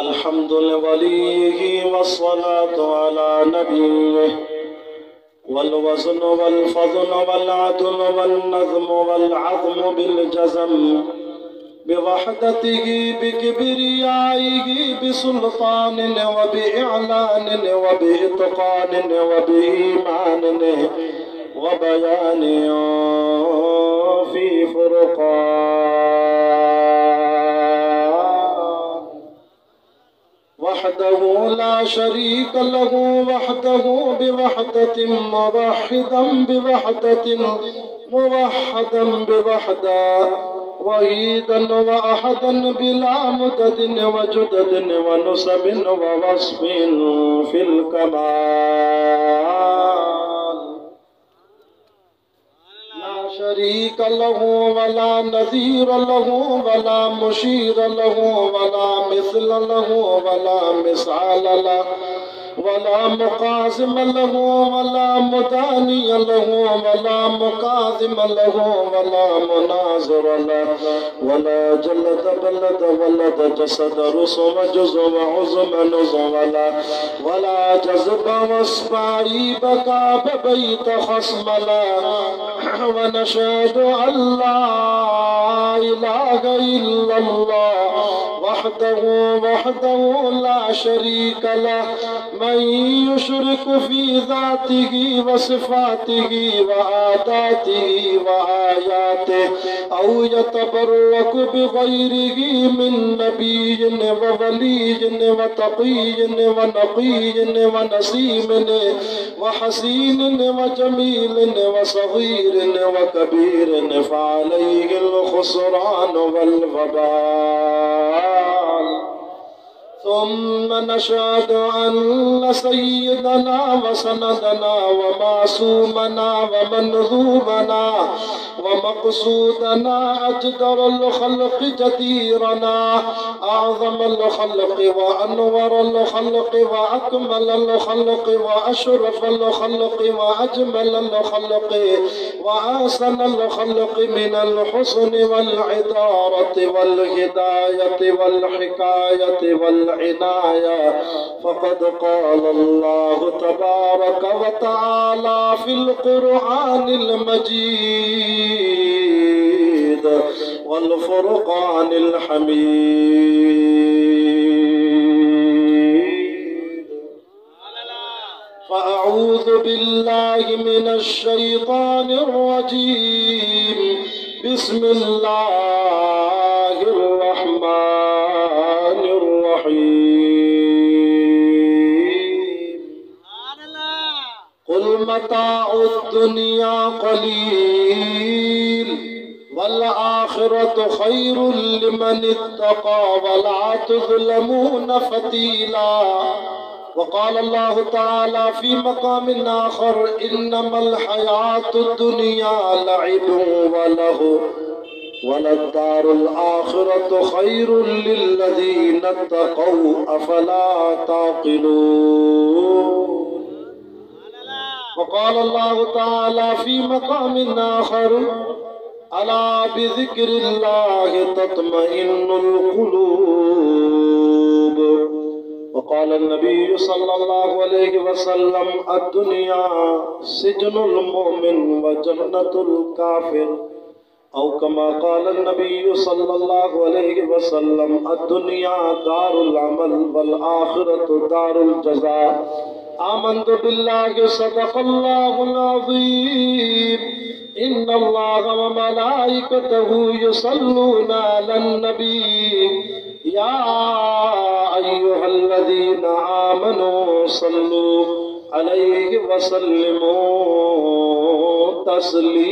अल्हम्दुलिल्लाह वलीही वस्सलातु अला नबीय्यिह वल वज़्न वल फ़ज़्ल वल अदल वल नज़्म वल अज़्म बिल जज़म बिवहदतिही बिकिब्रियाइही बिसुल्तानिन व बिइलानिन व बिइत्क़ानिन व बिईमानिन व बयानिन फ़ी फ़ुरक़ान वहदहु ला शरीक लहु वहदहु बिवहदतिन मुवहिदन बिवहदतिन मुवहदन बिवहदा वहीदन व अहदन बिला मुददिन व जुददिन व नुसबिन व वस्फिन फिल कमाल ला शरीक लहु वला नज़ीर लहु वला मुशीर लहु वला मिस्ल लहु वला मिसाल लहु वला मुकाज़िम लहु वला मुदानी लहु वला मुकाज़िम लहु वला मुनाज़िर लहु वला जल्द बलद वलद जसद रुसम जुज़म उज़म नुज़म वला जज़ब वस्फ़ाई बका बैत खस्म व नशहदु अल्ला इलाहा इल्लल्लाह वहदहु वहदहु ला शरीक लहु मन युशरिक फी ज़ातिही व सिफ़ातिही व आदातिही व आयातिही औ यतबर्रक बिग़ैरिही मिन नबिय्यिन व वलिय्यिन व तक़िय्यिन व नक़िय्यिन व नसीमिन व हसीनिन व जमीलिन व सग़ीरिन व कबीरिन फ़अलैहिल ख़ुस्रान वल वबाल ثم نشهد أن سيدنا وسندنا ومعصومنا ومنذوبنا ومقصودنا أجدر الخلق جديرنا أعظم الخلق وأنور الخلق وأكمل الخلق وأشرف الخلق وأجمل الخلق وأحسن الخلق من الحسن والعدارة والهداية والحكاية والعناية فقد قال الله تبارك وتعالى في القرآن المجيد والفرقان الحميد فأعوذ بالله من الشيطان الرجيم بسم الله الرحمن الرحيم قل متاع الدنيا قليل والآخرة خير لمن اتقى ولا تظلمون فتيلا وقال الله تعالى في مقام آخر إنما الحياة الدنيا لعب ولهو وللدار الآخرة خير للذين اتقوا أفلا تعقلون وقال الله تعالى في مقام آخر ألا بذكر الله تطمئن القلوب وقال النبي صلى الله عليه وسلم الدنيا سجن المؤمن وجنة الكافر أو كما قال النبي صلى الله عليه وسلم الدنيا دار العمل والآخرة دار الجزاء آمنت بالله صدق الله العظيم إن الله وملائكته يصلون على النبي يا أيها الذين آمنوا صلوا عليه وسلموا تسليما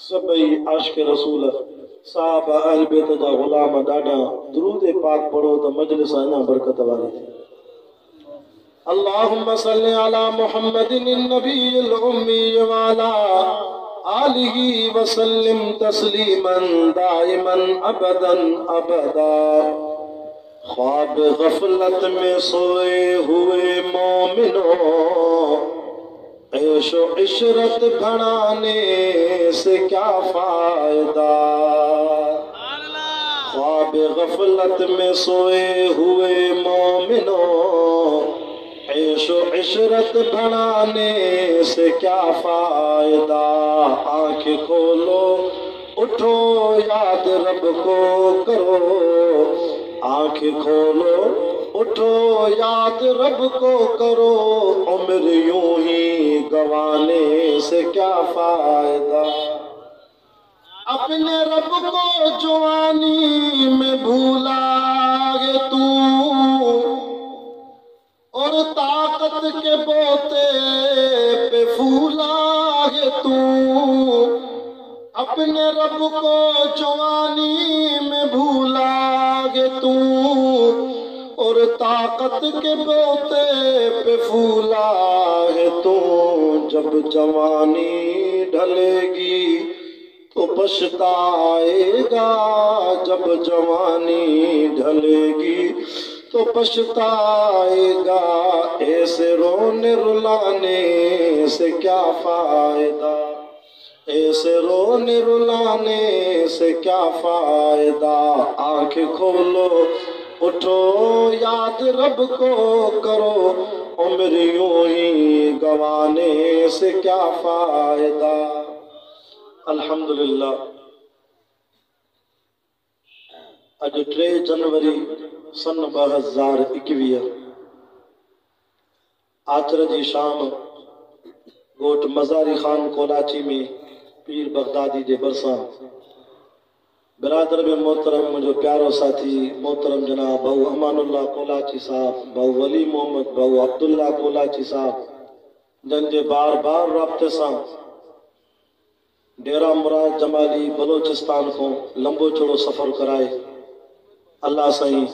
सभई आशिक रसूल साहब अहल बैत जा गुलाम ॾाढा दुरूद पाक पढ़ो तो मजलिस अञा बरकत वारी थी। अल्लाहुम्मा सल्लि अला मुहम्मदिन नबील उम्मी व अला आलिही व सल्लिम तस्लीमन दाइमन अबदन अबदा। ख्वाब गफलत में सोए हुए मोमिनो ऐशो इशरत बढ़ाने से क्या फायदा, ख्वाब गफलत में सोए हुए मोमिनो, ऐशो इशरत बढ़ाने से क्या फायदा। आंखें खोलो उठो याद रब को करो, आंखें खोलो उठो याद रब को करो, उम्र यूं ही गंवाने से क्या फायदा। अपने रब को जवानी में भूला है तू, और ताकत के बोते पे फूला है तू। अपने रब को जवानी में भूला है तू, और ताकत के बोते पे फूला है तू। जब जवानी ढलेगी तो पछताएगा, जब जवानी ढलेगी तो पछताएगा। ऐसे रोने रुलाने से क्या फायदा, ऐसे रोने रुलाने से क्या फायदा। आंखें खोलो उठो याद रब को करो, उम्र यूं ही गंवाने से क्या फायदा। अल्हम्दुलिल्लाह, अज 3 जनवरी सन 2021 आचर जी शाम गोट मज़ारी खान कोलाची में पीर बगदादी जे बरसां बिरादर में मोहतरम मुझो प्यारो साथी मोहतरम जनाब भाऊ अमानुल्लाह कोलाची साहब, भाऊ वली मोहम्मद, भाऊ अब्दुल्ला कोलाची साहब, जन जे बार बार राब्ते सां डेरा मुराद जमाली बलोचिस्तान को लंबो चौड़ो सफ़र कराए। अल्लाह साईं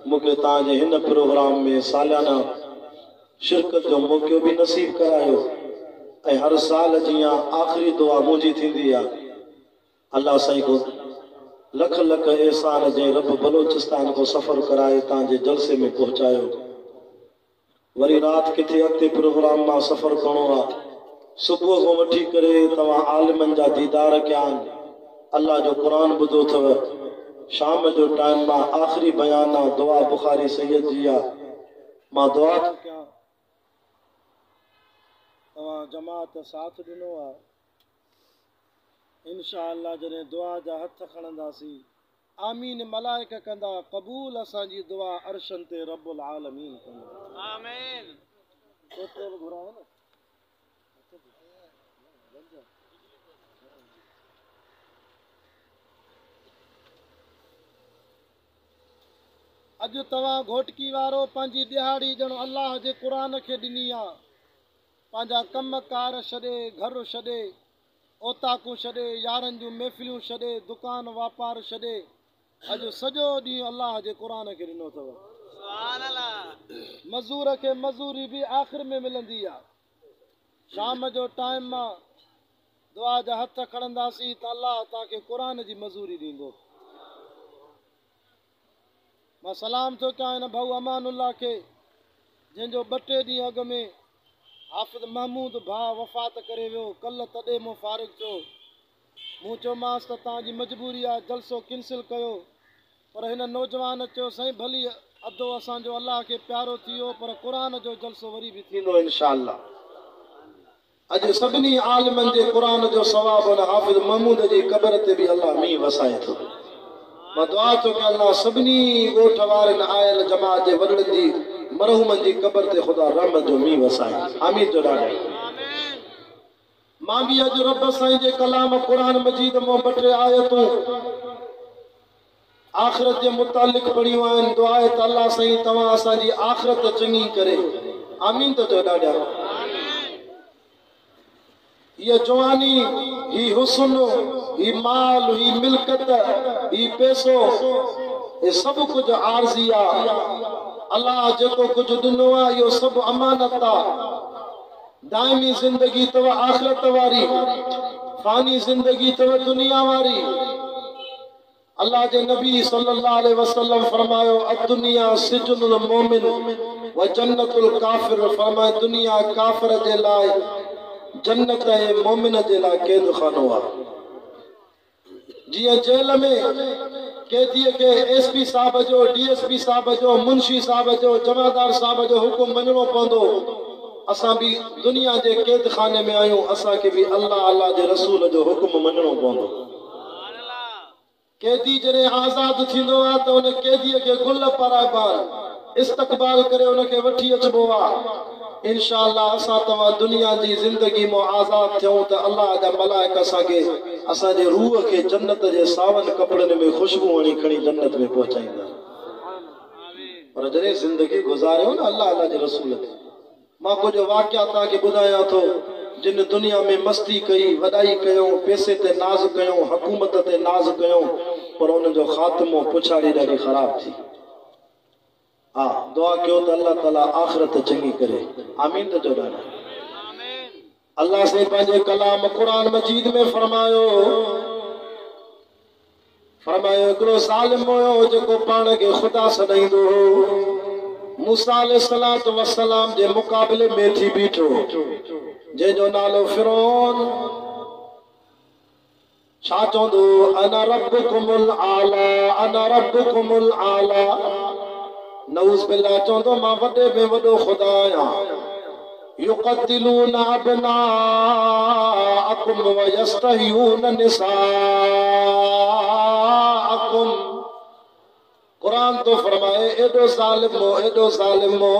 मूंखे तव्हांजे हिन प्रोग्राम में सालियाना शिरकत जो मौक़ो भी नसीब करायो। ऐं हर साल जीअं आख़िरी दुआ मुंहिंजी थींदी आहे, अल्लाह साईं को लख लख एहसान जे रब बलोचिस्तान को सफ़र कराए तव्हांजे जलसे में पहुचायो। वरी रात किथे अॻिते प्रोग्राम मां सफ़र करणो आहे, सुबुह को वठी करे तव्हां आलिमनि जा दीदार कया आहिनि, अल्लाह जो क़ुरान ॿुधो अथव। शाम जो टाइम मां आख़िरी बयान आहे दुआ बुखारी सैयद जी आहे। मां दुआ थो कयां तव्हां जमात साथ ॾिनो आहे, इंशाअल्लाह जॾहिं दुआ जा हथ खणंदासीं आमीन मलाइका कंदा क़बूल असांजी दुआ अर्शन ते रब्बुल आलमीन कंदा। आमीन। तो घुराओ न अज तव्हां घोटकी वारो पंहिंजी दिहाड़ी ॼण अल्लाह जे क़ुरान खे ॾिनी आहे। पंहिंजा कम कार छॾे, घर छॾे, ओताकू छॾे, यारनि जूं महफ़िलियूं छॾे, दुकान वापार छॾे, अॼु सॼो ॾींहुं अल्लाह जे क़ुरान खे ॾिनो अथव। सुभान अल्लाह। मज़ूर खे मज़ूरी बि आख़िर में मिलंदी आहे। शाम जो टाइम मां दुआ जा हथ खणंदासीं त अल्लाह तव्हांखे क़ुरान जी मज़ूरी ॾींदो। मां सलाम थो कयां हिन भाऊ अमानुल्लाह खे, जंहिंजो 2-3 ॾींहं अॻु में हाफ़िज़ महमूद भाउ वफ़ात करे वियो। कल्ह तॾहिं मूं फ़ारिग थियो, मूं चयोमांसि त तव्हांजी मजबूरी आहे, जलसो कैंसिल कयो। पर हिन नौजवान चयो साईं भली अधो असांजो अल्लाह खे प्यारो थी वियो, पर क़ुरान जो जलसो वरी बि थींदो इंशाअल्लाह। अॼु सभिनी आलिमनि जे क़ुरान जो सवाबु हुन हाफ़िज़ महमूद जी क़बर ते बि अल्लाह मींहुं वसाए थो। मां दुआ थो कयां अल्लाह सभिनी ॻोठ वारनि आयल जमात जे वॾड़नि जी मरहूमनि जी क़बर ते ख़ुदा रहमत जो मींहुं वसाए। आमीन जो ॾाढा। मां बि अॼु रब साईं जे कलाम क़ुरान मजीद मां 2-3 आयतूं आख़िरत जे मुतालिक़ पढ़ियूं आहिनि। दुआ आहे त अल्लाह साईं तव्हां असांजी आख़िरत चङी करे। आमीन तो चओ ॾाढा। ये जवानी, ही हुस्न, ही माल, ही मिल्कत, ही पैसो, ये सब कुछ आर्जी आहे। अल्लाह जेको कुछ ॾिनो आहे इहो सभु अमानत आहे। दाइमी ज़िंदगी अथव आख़िरत वारी, फ़ानी ज़िंदगी अथव दुनिया वारी। अल्लाह जे नबी सल्लल्लाहु अलैहि वसल्लम फरमायो अद्दुनिया सिजनुल मोमिन व जन्नतुल काफ़िर। फरमाए दुनिया काफ़िर जे लाइ जन्नत ए मोमिन जे लाइ कैद खानो आहे। जिया जेल में कैदीअ के एसपी साहब जो, डीएसपी साहब जो, मुंशी साहब जो, जमादार साहब जो हुकुम मञणो पवंदो। असां भी दुनिया के कैद खाने में आयूं, असां के भी अल्लाह अल्लाह के रसूल जो हुकुम मञणो पवंदो। कैदी जॾहिं आज़ाद थींदो आहे त उन कैदीअ के गुल पाराइबान इस्तक़बाल करे उनके वठी अचबो आहे। इंशाअल्लाह असां तव्हां दुनिया जी ज़िंदगी में आज़ाद थियूं त अल्लाह जा मलाइक असांखे असांजे रूह के जन्नत जे सावन कपड़न में खुशबू हणी खणी जन्नत में पहुचाईंदा। पर जॾहिं ज़िंदगी गुज़ारियो न अल्लाह अल्लाह जे रसूल ते, मां कुछ वाक़िया तव्हांखे ॿुधायां थो जिन दुनिया में मस्ती कई, वॾाई कयूं, पैसे ते नाज़ कयूं, हुकूमत ते नाज़ कयूं, पर उन जो ख़ात्मो पुछाड़ी ॾाढी ख़राब थी। हाँ, दुआ कयो त अल्लाह ताला आखिरत चंगी करे। आमीन त चओ ॾाढा। अल्लाह से पंहिंजे कलाम कुरान मजीद में फरमायो हिकिड़ो ज़ालिम हुयो जेको पाण खे ख़ुदा सॾाईंदो हो। मूसा अलैहिस्सलातु वस्सलाम जे मुक़ाबले में थी बीठो, जंहिंजो नालो फिरौन। छा चवंदो? अना रब्बुकुमुल आला, अना रब्बुकुमुल आला। नऊज़ बिल्लाह चवंदो मां वॾे में वॾो ख़ुदा आहियां। युक़तिलून अबनाअकुम व यस्तहयून निसाअकुम। कुरान तो फरमाए एडो ज़ालिम हो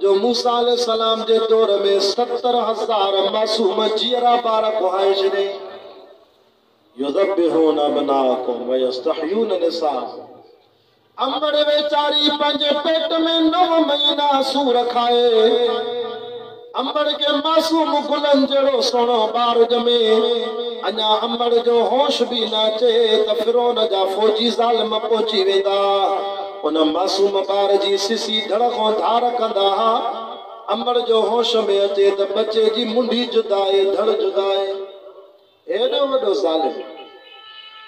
जो मूसा अलैहिस्सलाम जे दौर में 70,000 मासूम जीअरा ॿार कुहाए छॾे। युज़ब्बिहून अबनाअकुम व यस्तहयून निसाअकुम। अंबड़ वेचारी पंहिंजे पेट में 9 महीना सूर खाए, अंबड़ के मासूम गुलन जड़ो सोनो बार जमे। अञा अंबड़ जो होश भी न अचे त फिरौन जा फौजी ज़ालिम पहुची वेंदा। उन मासूम बार जी सिसी धड़ को धार कंदा। अंबड़ जो होश में अचे त बच्चे जी मुंडी जुदाए, धड़ जुदाए। एडो वडो ज़ालिम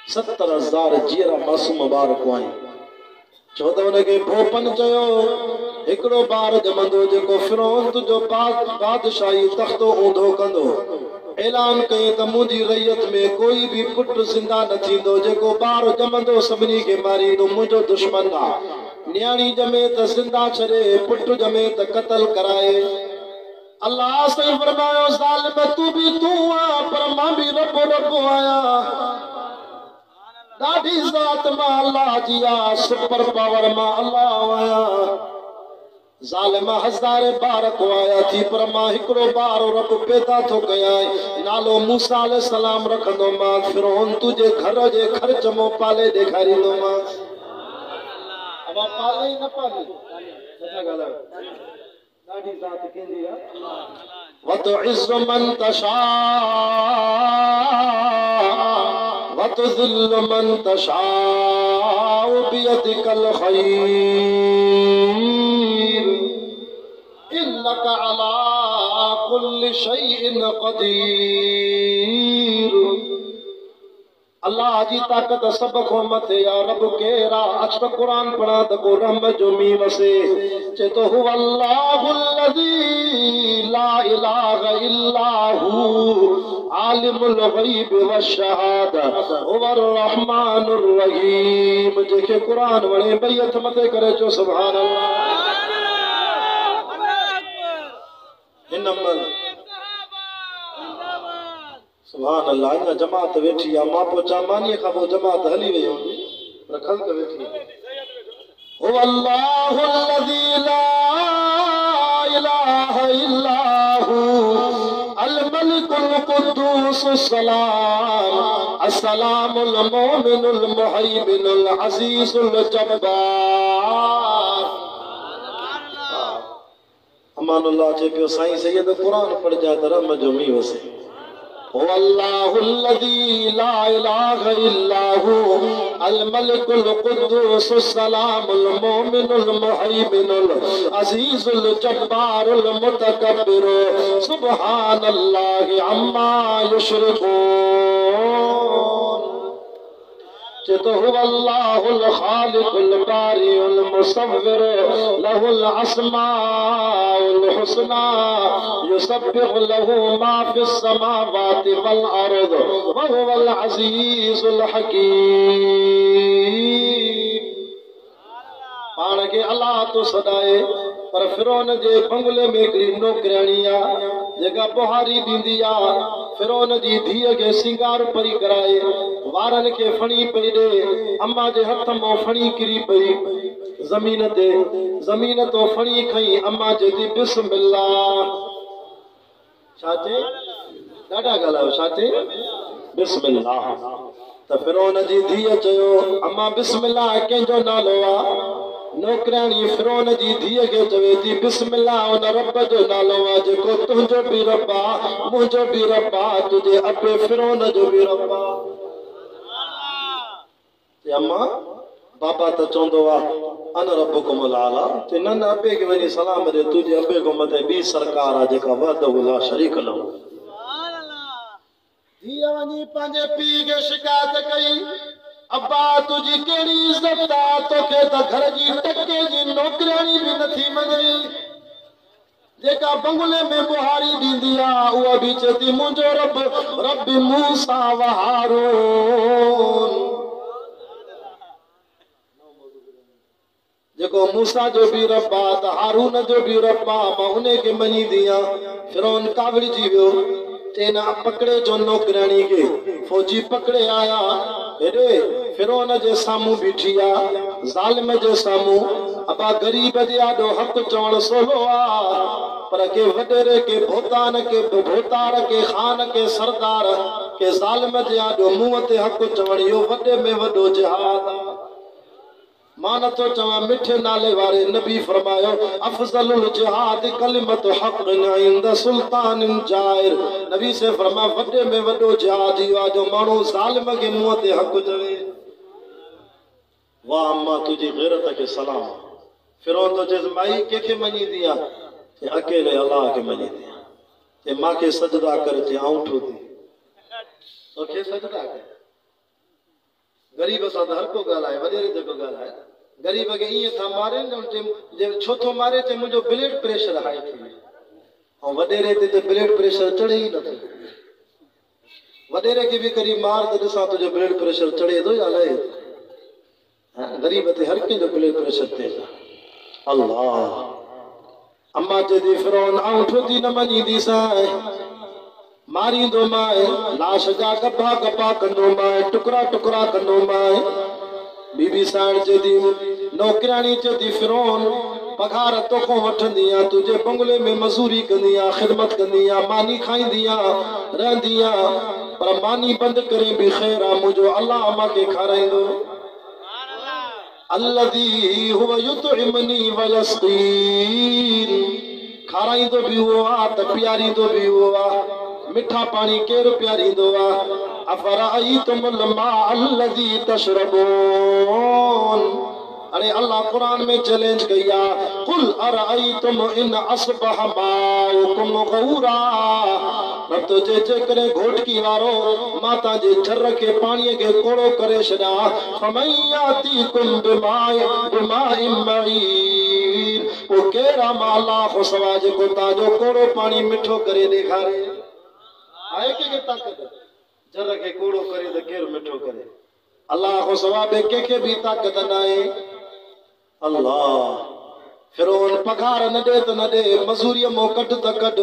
70,000 जीअरा मासूम बार कुआई। छो त उनखे भोपन चयो हिकिड़ो ॿार ॼमंदो जेको फिरौन तुंहिंजो बादशाही तख़्तो ऊंधो कंदो। ऐलान कई त मुंहिंजी रैयत में कोई भी पुट ज़िंदा न थींदो, जेको ॿार ॼमंदो सभिनी खे मारींदो, मुंहिंजो दुश्मन आहे। न्याणी ॼमे त ज़िंदा छॾे, पुट ॼमे त क़त्ल कराए। अल्लाह सही फरमायो ज़ालिम तू भी तू आ, पर मां भी रब आहियां। ॾाढी ज़ात मां अल्लाह जी आ, सुपर पावर मां अल्लाह आहियां। ज़ालिम हज़ारे ॿार कुआया थी, पर मां हिकिड़ो ॿार रब पैदा थो कयां, नालो मूसा अलैहिस्सलाम रखंदो मां। फिरौन तुंहिंजे घर जे ख़र्च मो पाले ॾेखारींदो मां। अब पाले न पाले नथा ॻाल्हायो। ॾाढी ज़ात कंहिंजी आहे। वतुइज़्ज़ु मन तशा वतुज़िल्लु मन तशा बियदिकल खैर इन्नका अला कुल्लि शैइन क़दीर। अल्लाह जी ताकत सब को मथे या रब केरा। अच तो कुरान पढ़ा त को रहम जो मी वसे। चे तो हु अल्लाहुल्लज़ी ला इलाहा इल्ला हु आलिमुल गैब व शहादा हुवर रहमानुर रहीम। जेके कुरान वणे ॿई हथ मथे करे चो सुभान अल्लाह। सुभान अल्लाह। अञा जमात वेठी आहे, मां पोइ चामानीअ खां पोइ जमात हली वई हुई, पर ख़ल्क़ वेठी आहे। हु अल्लाहुल्लज़ी ला इलाहा इल्ला हु अल मलिकुल कुद्दूस सलाम अस्सलामुल मोमिनुल मुहैमिनुल अज़ीजुल जब्बार। अमानुल्लाह जे पियो साईं सैयद कुरान पढ़ जा त रहम जो मी वसे। अल्लाहुल्लज़ी ला इलाहा इल्ला हु अल मलिकुल कुद्दूस सलामुल मोमिनुल मुहैमिनुल अज़ीजुल जब्बारुल मुतकब्बिर सुब्हानल्लाहि अम्मा युशरिकून। तो हुवल्लाहुल खालिकुल बारिउल मुसव्विर लहुल अस्माउल हुस्ना युसब्बिहु लहु मा फिस समावाति वल अर्द व हुवल अजीजुल हकीम। पाण के अल्लाह तो सदाए पर फिरौन जे बंगले में हिकिड़ी नौकराणी आ जेका बुहारी ॾींदी आ। फिरौन जी धीअ खे सिंगार पई कराए, वारनि खे फणी पई ॾे। अम्मा जे हथ मां फणी किरी पई ज़मीन तो फणी खई। अम्मा चई बिस्मिल्लाह। छा चई? ॾाढा ॻाल्हायो। छा चई? बिस्मिल्लाह। त फिरौन जी धीअ चयो अम्मा बिस्मिल्लाह कंहिंजो नालो आहे? नौकराणी फिरौन जी धीअ खे चवे थी बिस्मिल्लाह उन रब जो नालो आहे जेको तुंहिंजो बि रब आहे, मुंहिंजो बि रब आहे, तुंहिंजे अबे फिरौन जो बि रब आहे। अम्मा बाबा त चवंदो आहे अन रब्बुकुमुल आला। चई न अबे खे वञी सलाम ॾे, तुंहिंजे अबे खां मथे ॿी सरकार आहे जेका वहदहु ला शरीक लहू। धीअ वञी पंहिंजे पीउ खे शिकायत कई अब्बा तुझी कहिड़ी इज्जत आहे, तोखे त घर जी टके जी नौकराणी बि नथी मञे। जेका बंगले में बुहारी ॾींदी आहे उहा बि चए थी मुंहिंजो रब मूसा व हारून। जेको मूसा जो बि रब आहे त हारून जो बि रब आहे, मां उन खे मञींदी आहियां। फिरौन कावड़जी वियो। चई न पकड़े जो नौकराणी खे। फौजी पकड़े आया। हेॾे फिरौन जे साम्हूं बीठी आहे, ज़ालिम जे साम्हूं। अबा ग़रीब जे आॾो हक़ चवण सवलो आहे, पर के वॾेरे के भोतान के भोतार के खान के सरदार के ज़ालिम जे आॾो मुंहं ते हक़ चवण इहो वॾे में वॾो जिहाद आहे। मां नथो चवां मिठे नाले वारे नबी फरमायो अफज़लुल जिहाद कलिमत हक़ इंद सुल्तान जाइर। नबी से फरमा वॾे में वॾो जिहाद इहो आहे जो माण्हू ज़ालिम खे मुंहं ते हक़ चवे। वाह अम्मा तुंहिंजी ग़ैरत खे सलाम। फिरौन तो चएसि माई कंहिंखे मञींदी आहे? चई अकेले अलाह खे मञींदी आहे। चई मूंखे सजदा कर। चई आऊं थी तोखे सजदा कर। गरीब सां त हर को ॻाल्हाए, वॾेरे जेको ॻाल्हाए गरीब खे ईअं था मारे छो थो मारे? चई मुंहिंजो ब्लड प्रेशर हाई थी वियो। ऐं वॾेरे ते त ब्लड प्रेशर चढ़े ई नथो। वॾेरे खे बि करी मार त ॾिसां तुंहिंजो ब्लड प्रेशर चढ़े थो या लहे? गरीब ते हर कंहिंजो ब्लड प्रेशर तेज आहे। अल्लाह। अम्मा चए थी फिरौन आऊं थी न मञींदी साईं, मारींदो माए, लाश जा गपा गपा कंदो माए, टुकड़ा टुकड़ा कंदो माए। बीबी साइण चए थी नौकराणी चए थी फिरौन पघार तोखों वठंदी आहियां, तुंहिंजे बंगले में मज़ूरी कंदी आहियां, ख़िदमत कंदी आहियां, मानी खाईंदी आहियां, रहंदी आहियां, पर मानी बंदि करे बि ख़ैर आहे, मुंहिंजो अलाह मूंखे खाराईंदो। अल्लज़ी हुव युतइमनी व यस्क़ीन। खाराईंदो बि उहो आहे त पीआरींदो बि उहो आहे। मिठा पानी केरु पीआरींदो आहे? अफ़रअयतुमुल माअ अल्लज़ी तशरबून। अरे अल्लाह कुरान में चैलेंज कई आहे कुल अरअयतुम इन अस्बह माउकुम गौरा। रब तो जेकॾहिं घोटकी वारो मां तव्हांजे झर खे पाणीअ खे कोड़ो करे छॾियां फमन यातीकुम बिमाइन मईन। पोइ केरु आहे मां अल्लाह खां सवाइ जेको तव्हांजो कोड़ो पाणी मिठो करे ॾेखारे? आहे कंहिंखे ताक़त झर खे कोड़ो करे त केरु मिठो करे? अल्लाह खां सवाइ ॿिए कंहिंखे बि ताक़त न आहे। अल्लाह। फिरौन पघार न ॾे त न ॾे, मज़ूरीअ मां कढ त कढ,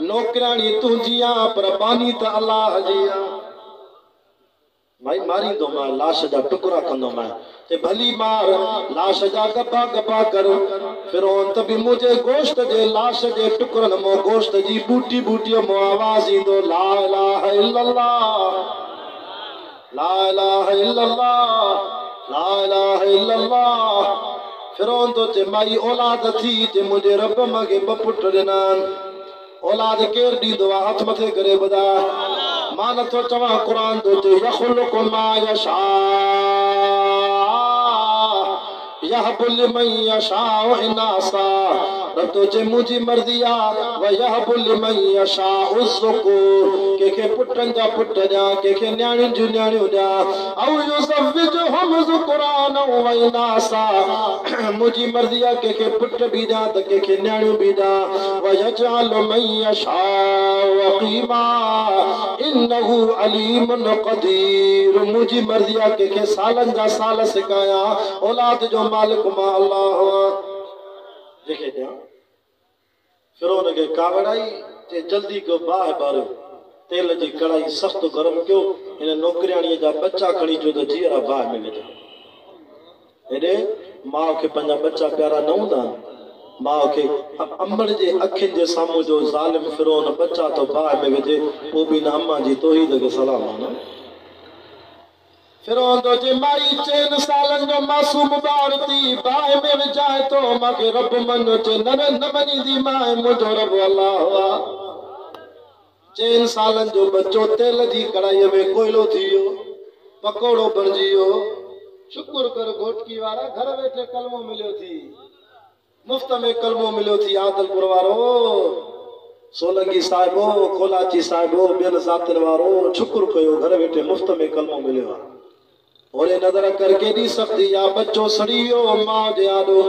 नौकराणी तुंहिंजी आहे पर बानी त अलाह जी आहे। भाई मारींदो मां, लाश जा टुकड़ा कंदो मां। ते भली मार, लाश जा गपा गपा कर। फिरौन त बि मुंहिंजे गोश्त जे लाश जे टुकड़नि मां गोश्त जी बूटी बूटीअ मां आवाज़ ईंदो ला इलाहा इल्लल्लाह, ला इलाहा इल्लल्लाह, ला इलाहा इल्लल्लाह। फिरौन तो चे माई औलाद थी, चे मुंहिंजे रब मूंखे ॿ पुट ॾिना। औलाद केरु ॾींदो आहे? हथ मथे करे ॿुधा। मां नथो चवां, क़ुरान तो चे यख़्लुक़ु मा यशा यहबु लिमन यशाउ इनासा रब तो चे मुझी मर्जी आ वयहबु लिमन यशाउ ज़ुकूर के पुटन जा पुट ॾिया के न्याणियुनि जूं न्याणियूं ॾिया औ युज़व्विजुहुम ज़ुकरान व इनासा मुझी मर्जी आ के पुट भी ॾिया त के न्याणियूं भी ॾिया वयजअलु मन यशाउ अक़ीमा इन्नहु अलीमुन क़दीर मुझी मर्जी आ के सालन जा साल सिकाया औलाद जो मालिक मां अल्लाह देखे ॾिया फिरौन के कावड़ाई ते जल्दी को बाहि बारियो तेल जी कढ़ाई सख्त गरम कयो इन नौकरियाणीअ जा बच्चा खणी जो त जीअरा बाहि में विझो हेॾे माउ खे पंहिंजा बच्चा प्यारा न हूंदा माउ खे अंबड़ जे अखियुनि जे साम्हूं जो ज़ालिम फिरौन बच्चा तो बाहि में विझे पोइ बि न अम्मा जी तौहीद खे सलाम आहे न फिरौन तो जे माई 4 सालनि जो मासूम ॿार थी बाहि में विझाए तो मूंखे रब मञो चे न मञींदी मां मुंहिंजो रब अलाह आहे 4 सालनि जो बच्चो तेल जी कढ़ाईअ में कोयलो थी वियो पकोड़ो बणिजी वियो शुक्र कर घोटकी वारा घर वेठे कलमो मिलियो थी मुफ्त में कलमो मिलियो थी आदलपुर वारो सोलंगी साहिबो कोलाची साहिबो ॿियनि ज़ातियुनि वारो शुक्र कयो घर वेठे मुफ्त में कलमो मिलियो आहे ओरे नज़र करके दी सकती या बच्चो सड़ी वियो मां जे आॾो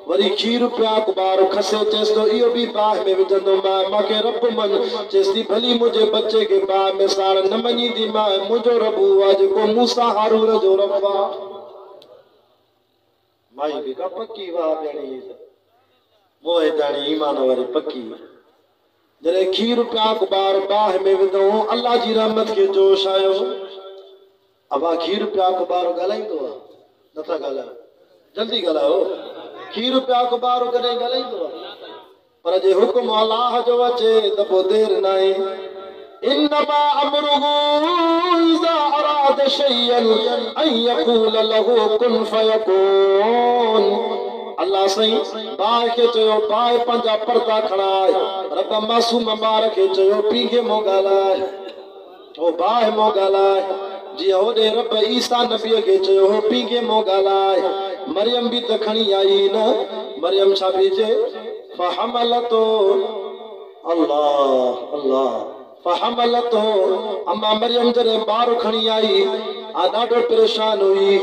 वरी खीर पिया कुबार खसे चेस तो इहो भी बाहि में विझंदो मूंखे रब मन चेस थी भली मुंहिंजे बच्चे खे बाहि में साड़ न मञींदी मां मुंहिंजो रब आहे जेको मूसा हारून जो रब आहे माई बि का पक्की वाह ॼणी मोह ॼणी ईमान वारी पक्की जॾहिं खीर पिया कुबार बाहि में विधो अल्लाह जी रहमत खे जोश आयो अबा खीर पिया कुबार ॻाल्हाईंदो आहे नथा ॻाल्हायो जल्दी ॻाल्हायो खीर पिया कुबार कॾहिं ॻाल्हाईंदो आहे पर जे हुकुम अलाह जो अचे त पोइ देरि न आहे इन्नमा अमरुहु इज़ा अराद शैअन अन यक़ूल लहू कुन फयकून अल्लाह साईं बाहि खे चयो बाहि पंहिंजा पर्दा खणाए रब मासूम ॿार खे चयो पीउ खे मो ॻाल्हाए ओ बाहि मो ॻाल्हाए जीअं होॾे रब ईसा नबीअ खे चयो हो पीउ खे मो ॻाल्हाए मरियम बि त खणी आई न मरियम छा पई चए फहमलतो अल्लाह अल्लाह फहमलतो अम्मा मरियम जॾहिं ॿार खणी आई ॾाढो परेशान हुई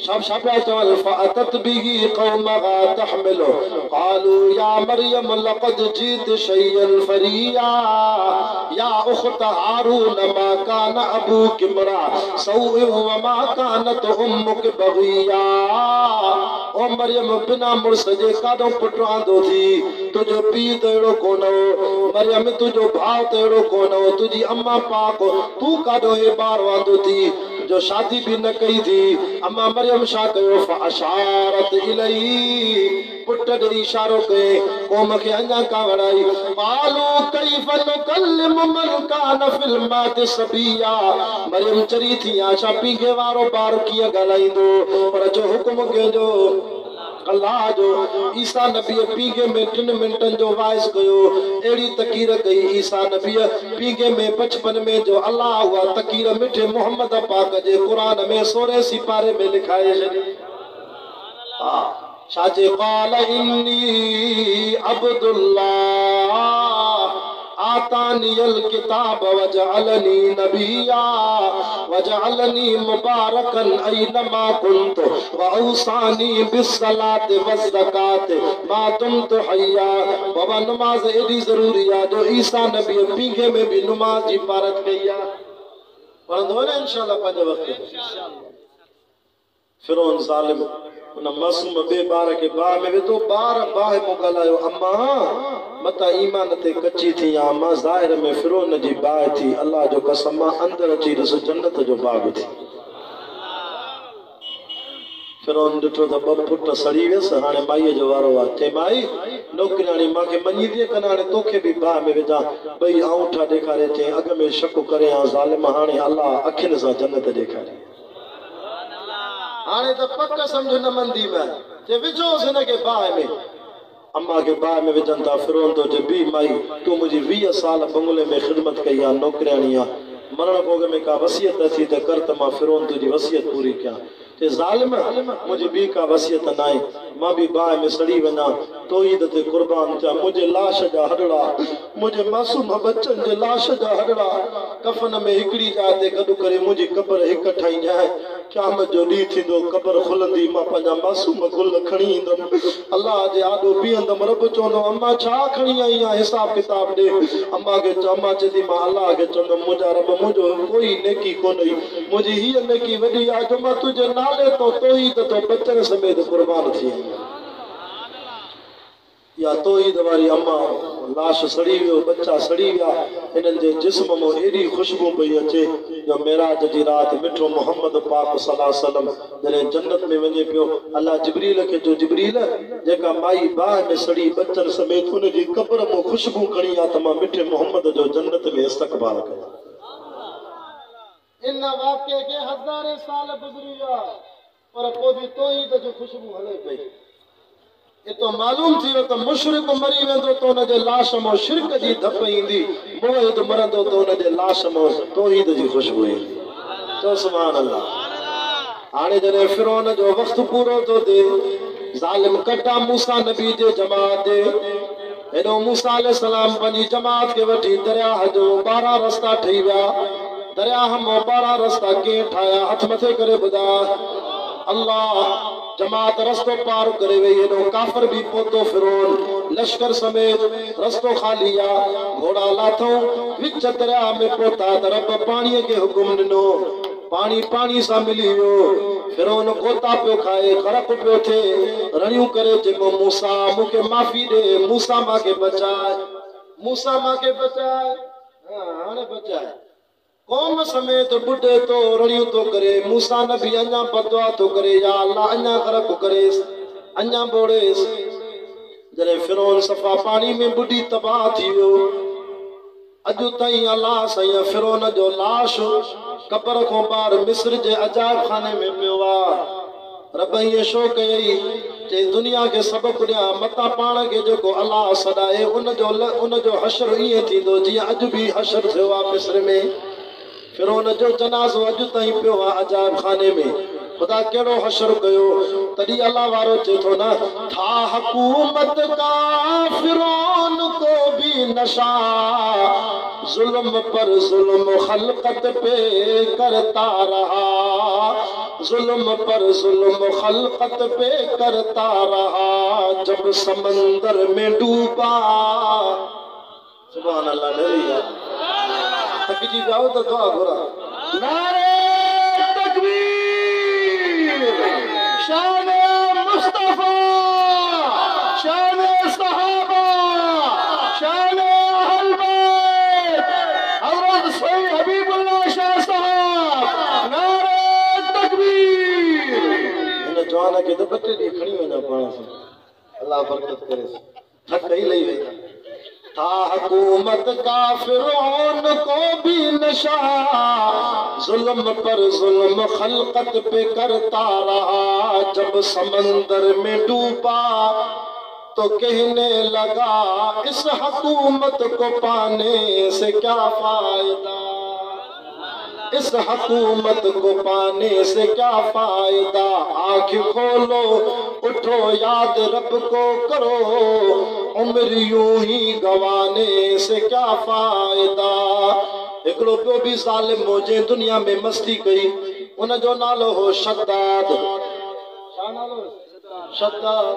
सब छापिया चवनि फअतत बिही क़ौमहा तहमिलु क़ालू या मरियम लक़द जीत शय्यन फरिया या उख़्त हारून मा कान अबूक इम्रा सौअ व मा कानत उम्मुक बग़िया ओ मरियम बिना मुड़स जे काॾों पुटु आंदो थी तुंहिंजो पीउ त अहिड़ो कोन हो मरियम तुंहिंजो भाउ त अहिड़ो कोन हो तुंहिंजी अम्मा पाक तूं काॾों हे ॿार वांदो थी जो शादी भी न कई थी अम्मा मरियम शा कयो फअशारत इलैहि पुट ॾे इशारो कए क़ौम खे अञा का वणाई क़ालू कैफ़ नुकल्लिमु मन कान फिल माति सबिया मरियम चरी थी आशा पींघे वारो ॿार कीअं ॻाल्हाईंदो पर जो हुकुम कंहिंजो अल्लाह जो ईसा नबीअ पींघे में 3 मिंटनि जो वाइस कयो अहिड़ी तकीर कई ईसा नबीअ पींघे में बचपन में जो अल्लाह उहा तकीर मिठे मोहम्मद पाक जे क़ुरान में 16 सिपारे में लिखाए छॾी हा छाजे क़ाल इन्नी अब्दुल्लाह आतानियल किताब वजअलनी नबिया वजअलनी मुबारकन ऐनमा कुन्तु वऔसानी बिस्सलाति वज़्ज़काति मा दुमतु हय्या बाबा नमाज एडी जरूरी आहे जो ईसा नबी पींघे में भी नमाज जी पारत कई आहे पढ़ंदो न इंशाअल्लाह पंहिंजे वक़्त फिरौन ज़ालिम उन मासूम ॿिए ॿार खे बाहि में विधो ॿार बाहि मो ॻाल्हायो अम्मा मता ईमान ते कची थी अम्मा ज़ाहिर में फिरौन जी बाहि थी अल्लाह जो कसम अंदर अची ॾिस जन्नत जो बाग थी फिरौन ॾिठो त 2 पुट सड़ी वियसि हाणे माईअ जो वारो आहे चए माई नौकरियाणी मूंखे मञींदी कन हाणे तोखे बि बाहि में विझां ॿई आऊंठा ॾेखारे चई अॻ में शक करे ज़ालिम हाणे अल्लाह अखियुनि सां जन्नत ॾेखारी हाणे त पक सम्झ न मंदी में जे विझोसि हिनखे बाहि में अम्मा के बाहि में विझनि था फिरौन तो जे बी माई तूं मुंहिंजी 20 साल बंगले में ख़िदमत कई आहे नौकरियाणी आहे मरण भोग में का वसियत थी त कर त मां फिरोन तुझी वसियत पूरी कयां। ते ज़ालिम मुझे बी का वसियत नाहे, मां भी बाहि में सड़ी वञा तौहीद ते कुर्बान थिया। मुझे लाश जा हॾड़ा, मुझे मासूम बच्चन जे लाश जा हॾड़ा कफन में हिकड़ी जाइ ते गॾु करे मुझी कब्र हिक ठाही जाए। क़यामत जो ॾींहुं थींदो, कब्र खुलंदी, मां पंहिंजा मासूम गुल खणी ईंदुमि, अल्लाह जे आॾो बीहंदुमि। रब चवंदो अम्मा छा खणी आई आहे, हिसाब किताब ॾे। अम्मा चए थी मां अल्लाह खे चवंदुमि मुंहिंजा रब मुंहिंजो कोई नेकी कोन हुई, मुंहिंजी हीअ नेकी वॾी आहे जो मां तुंहिंजे नाले तो तौहीद तो बचन समेत कुर्बान थी आई आहियां। या तौहीद वारी अम्मा लाश सड़ी वियो, बच्चा सड़ी विया, इन्हनि जे जिस्म मां एॾी ख़ुशबू पई अचे जो मेराज जी राति मिठो मोहम्मद पाक सल्लल्लाहु अलैहि वसल्लम जॾहिं जन्नत में वञे पियो, अल्लाह जिब्रील खे चयो जिब्रील जेका माई बाहि में सड़ी बच्चन समेत हुनजी कब्र मां ख़ुशबू खणी आहे त मां मिठे मोहम्मद जो जन्नत में इस्तक़बाल कयां। इन वाक़े के हज़ारे साल गुज़री विया पर पोइ बि तौहीद जो ख़ुशबू हले पई। ये तो मालूम थी वियो त मुशरिक मरी वेंदो त हुनजे लाश मां शिरक जी धप ईंदी, मुवहिद मरंदो त हुनजे लाश मां तौहीद जी ख़ुशबू ईंदी। तो सुभान अल्लाह। हाणे जॾहिं फिरौन जो वक़्तु पूरो थो थिए, ज़ालिम कटा मूसा नबी जे जमात हेॾो मूसा अलैहिस्सलाम पंहिंजी जमात खे वठी दरियाह जो 12 रस्ता ठही विया। दरियाह मां 12 रस्ता कीअं ठाहिया, हथ मथे करे ॿुधा। अल्लाह जमात रस्तो पार करे वही, हेॾो काफ़िर भी पहुतो फिरौन लश्कर समेत, रस्तो खाली आ, घोड़ा लाथऊं, विच दरिया में पहुता त रब पाणीअ खे हुकुम ॾिनो, पानी पानी सां मिली वियो। फिरौन गोता पियो खाए, गरक पियो थिए, रड़ियूं करे चइबो मूसा मूंखे माफ़ी ॾे, मूसा मांखे बचाए, मूसा मांखे बचाए। हाणे बचाए कौम समेत बुढ़े तो रड़ियूं तो करे, मूसा नबी अञा बदुआ तो करे, या अल्लाह अञा गरक करेस, अञा बोड़ेस। जॾहिं फिरौन सफ़ा पानी में बुढ़ी तबाह थी वियो, अॼु ताईं अल्लाह साईं फिरौन जो लाश कब्र खां ॿाहिरि मिस्र जे अजायब खाने में पियो आहे। रब ईअं छो कयई चई दुनिया खे सबक़ ॾियां, मतां पाण खे जेको अल्लाह सॾाए उनजो हशर ईअं थींदो जीअं अॼु बि हशर थियो आहे मिस्र में। फिरौन जो जनाज़ो अॼु ताईं पियो आहे अजायब खाने में। खुदा कहिड़ो हशर कयो, तॾहिं अल्लाह वारो चए थो न था हुकूमत का फिरौन को भी नशा, जुल्म पर जुल्म खलकत पे करता रहा, जुल्म पर जुल्म खलकत पे करता रहा, जब समंदर में डूबा। सुभान अल्लाह। डरिया थकिजी जाओ तो दुआ घुरा। नारे तकबीर, शान मुस्तफा, शान सहाबा, शान अहल बैत, हज़रत सैयद हबीबुल्लाह शाह साहब। नारे तकबीर। इन जवान के तो बच्चे दी खणी वना पाण से, अल्लाह बरकत करे। थक ही लई वई था हुकूमत का फिरौन को भी नशा, जुल्म पर जुल्म खलकत पे करता रहा, जब समंदर में डूबा तो कहने लगा इस हुकूमत को पाने से क्या फायदा, इस हुकूमत को पाने से क्या फायदा, आँख खोलो उठो याद रब को करो, उम्र यूं ही गवाने से क्या फायदा। हिकिड़ो ॿियो बि ज़ालिम हो जंहिं दुनिया में मस्ती कई, उन जो नालो हो शद्दाद। छा नालो? शद्दाद।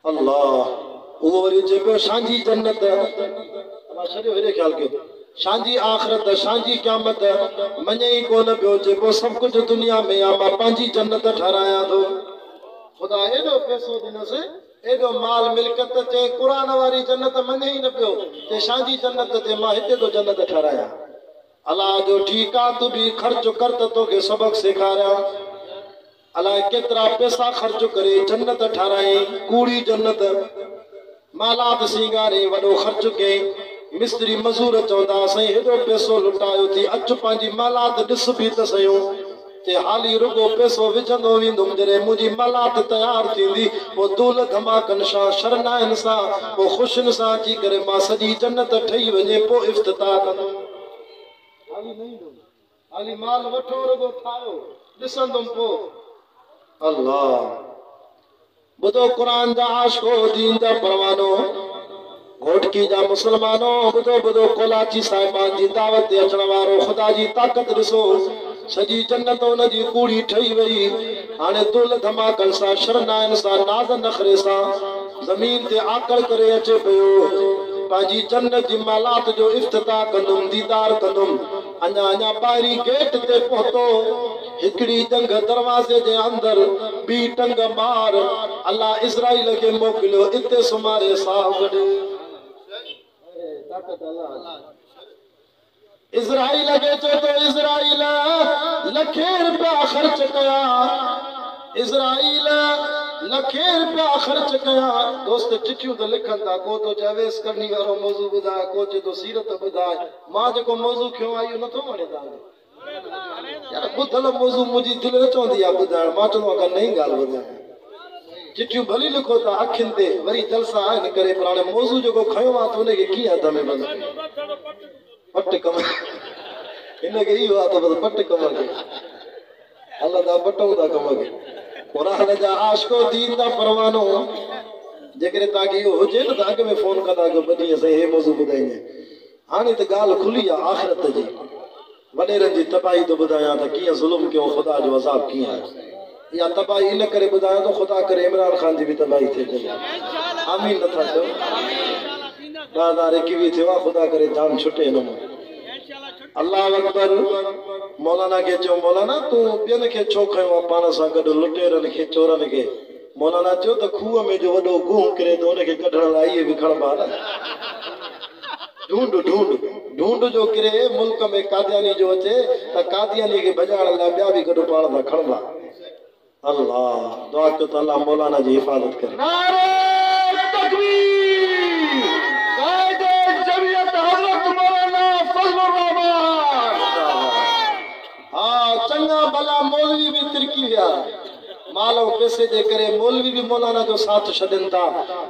अल्लाह। उहो वरी चइबो सांझी जन्नत, छॾियो हेॾे ख़्याल कयो, सांझी आख़िरत, सांझी क़यामत मञे ई कोन पियो। चइबो सभु कुझु दुनिया में आहे, मां पंहिंजी जन्नत ठारायां थो। ख़ुदा एॾो पैसो ॾिनसि, एॾो माल मिल्कत, चए क़ुर वारी जन्नत मञे ई न पियो, चए सांझी जन्नत ते मां हिते थो जन्नत ठारायां। अलाह जो ठीकु आहे, तूं बि ख़र्च कर त तोखे सबक़ सेखारियां। अलाए केतिरा पैसा ख़र्च करे जन्नत ठाराई, कूड़ी जन्नत, मालात सींगारे वॾो ख़र्च कयईं। मिस्त्री मज़ूर चवंदा साईं हेॾो पैसो लुटायो थी, अचु पंहिंजी मालात ॾिस बि त सयूं। ते हाली रुगो पैसो विझंदो वेंदुमि, जॾहिं मुंहिंजी मालात तयारु थींदी पोइ दूल धमाकनि सां, शरनाइनि सां, पोइ ख़ुशियुनि सां अची करे मां सॼी जन्नत ठही वञे, पोइ इफ़्तिताह कंदुमि। हाली नहीं दो हाली माल वठो रगो थायो दिसंदम पो अल्लाह बुधो कुरान जा आशिको दीन जा परवानो घोटकी जा मुसलमानो बुधो बुधो कोलाची साहिबान जी दावत ते अचण वारो खुदा जी ताकत ॾिसो सजी जन्नत उन जी कूड़ी ठही वई हाणे दुल धमाकन सां शरनाइन सां नाज़ नखरे सां ज़मीन ते आकड़ करे अचे पियो पंहिंजी जन्नत जी मालात जो इफ्तिताह कंदुमि दीदार कंदुमि अञा अञा ॿाहिरीं गेट ते पहुतो हिकिड़ी जंग दरवाज़े जे अंदर ॿी टंग मार अल्लाह इज़राइल खे मोकिलियो इते सुमारे साह गॾु इज़राइल खे चए तो इज़राइल लखे रुपया ख़र्च कया इज़राइल लखे रुपया ख़र्च कया दोस्त चिठियूं तो लिखनि था को तो जवेस करनी वारो मौज़ू ॿुधाए को चए तो सीरत ॿुधाए मां जेको मौज़ू खयो आहे इहो नथो वणे तव्हांखे यार ॿुधल मौज़ू मुंहिंजी दिलि न चवंदी आहे ॿुधाइण मां चवंदो आहियां नई ॻाल्हि ॿुधाए चिठियूं भली लिखो था अखियुनि ते वरी जलसा आहिनि करे पर हाणे मौज़ू जेको खयो आहे त हुनखे कीअं हथ में बंदि पट कम इनखे इहो आहे त बसि पट कम खे हलंदा पटूं था कम खे क़ुरान जा आशिको दीन जा परवानो जेकॾहिं तव्हांखे इहो हुजे न त अॻ में फोन कंदा कयो ॿ ॾींहं साईं हे मौज़ू ॿुधाईंदे हाणे त ॻाल्हि खुली आहे आख़िरत जी वॾेरनि जी तबाही थो ॿुधायां त कीअं ज़ुल्म कयो ख़ुदा जो अज़ाब कीअं आहे या तबाही इन करे ॿुधायां थो ख़ुदा करे इमरान ख़ान जी बि तबाही थिए आमीन नथा चओ 2021 थियो आहे ख़ुदा करे जान छुटे हिन मां अल्लाह अकबर मौलाना के चो मौलाना तू ॿियनि खे छो खयो आहे पाण सां गॾु लुटेरनि खे चोरनि खे मौलाना चयो त खूह में जो वॾो गुह किरे त हुनखे कढण लाइ इहे बि खणबा न ढूंढ ढूंढ ढूंढ जो किरे मुल्क में कादियानी जो अचे त कादियानी खे भॼाइण लाइ ॿिया बि गॾु पाण सां खणबा अल्लाह दुआ कयो त अल्लाह मौलाना जी हिफ़ाज़त करे नारे तकबीर कायदे जमियत हज़रत मौलाना फज़लुर रहमान हाँ चंगा भला मौलवी भी तिरकी विया माल और पैसे जे करे मौलवी भी मौलाना जो साथ छॾनि था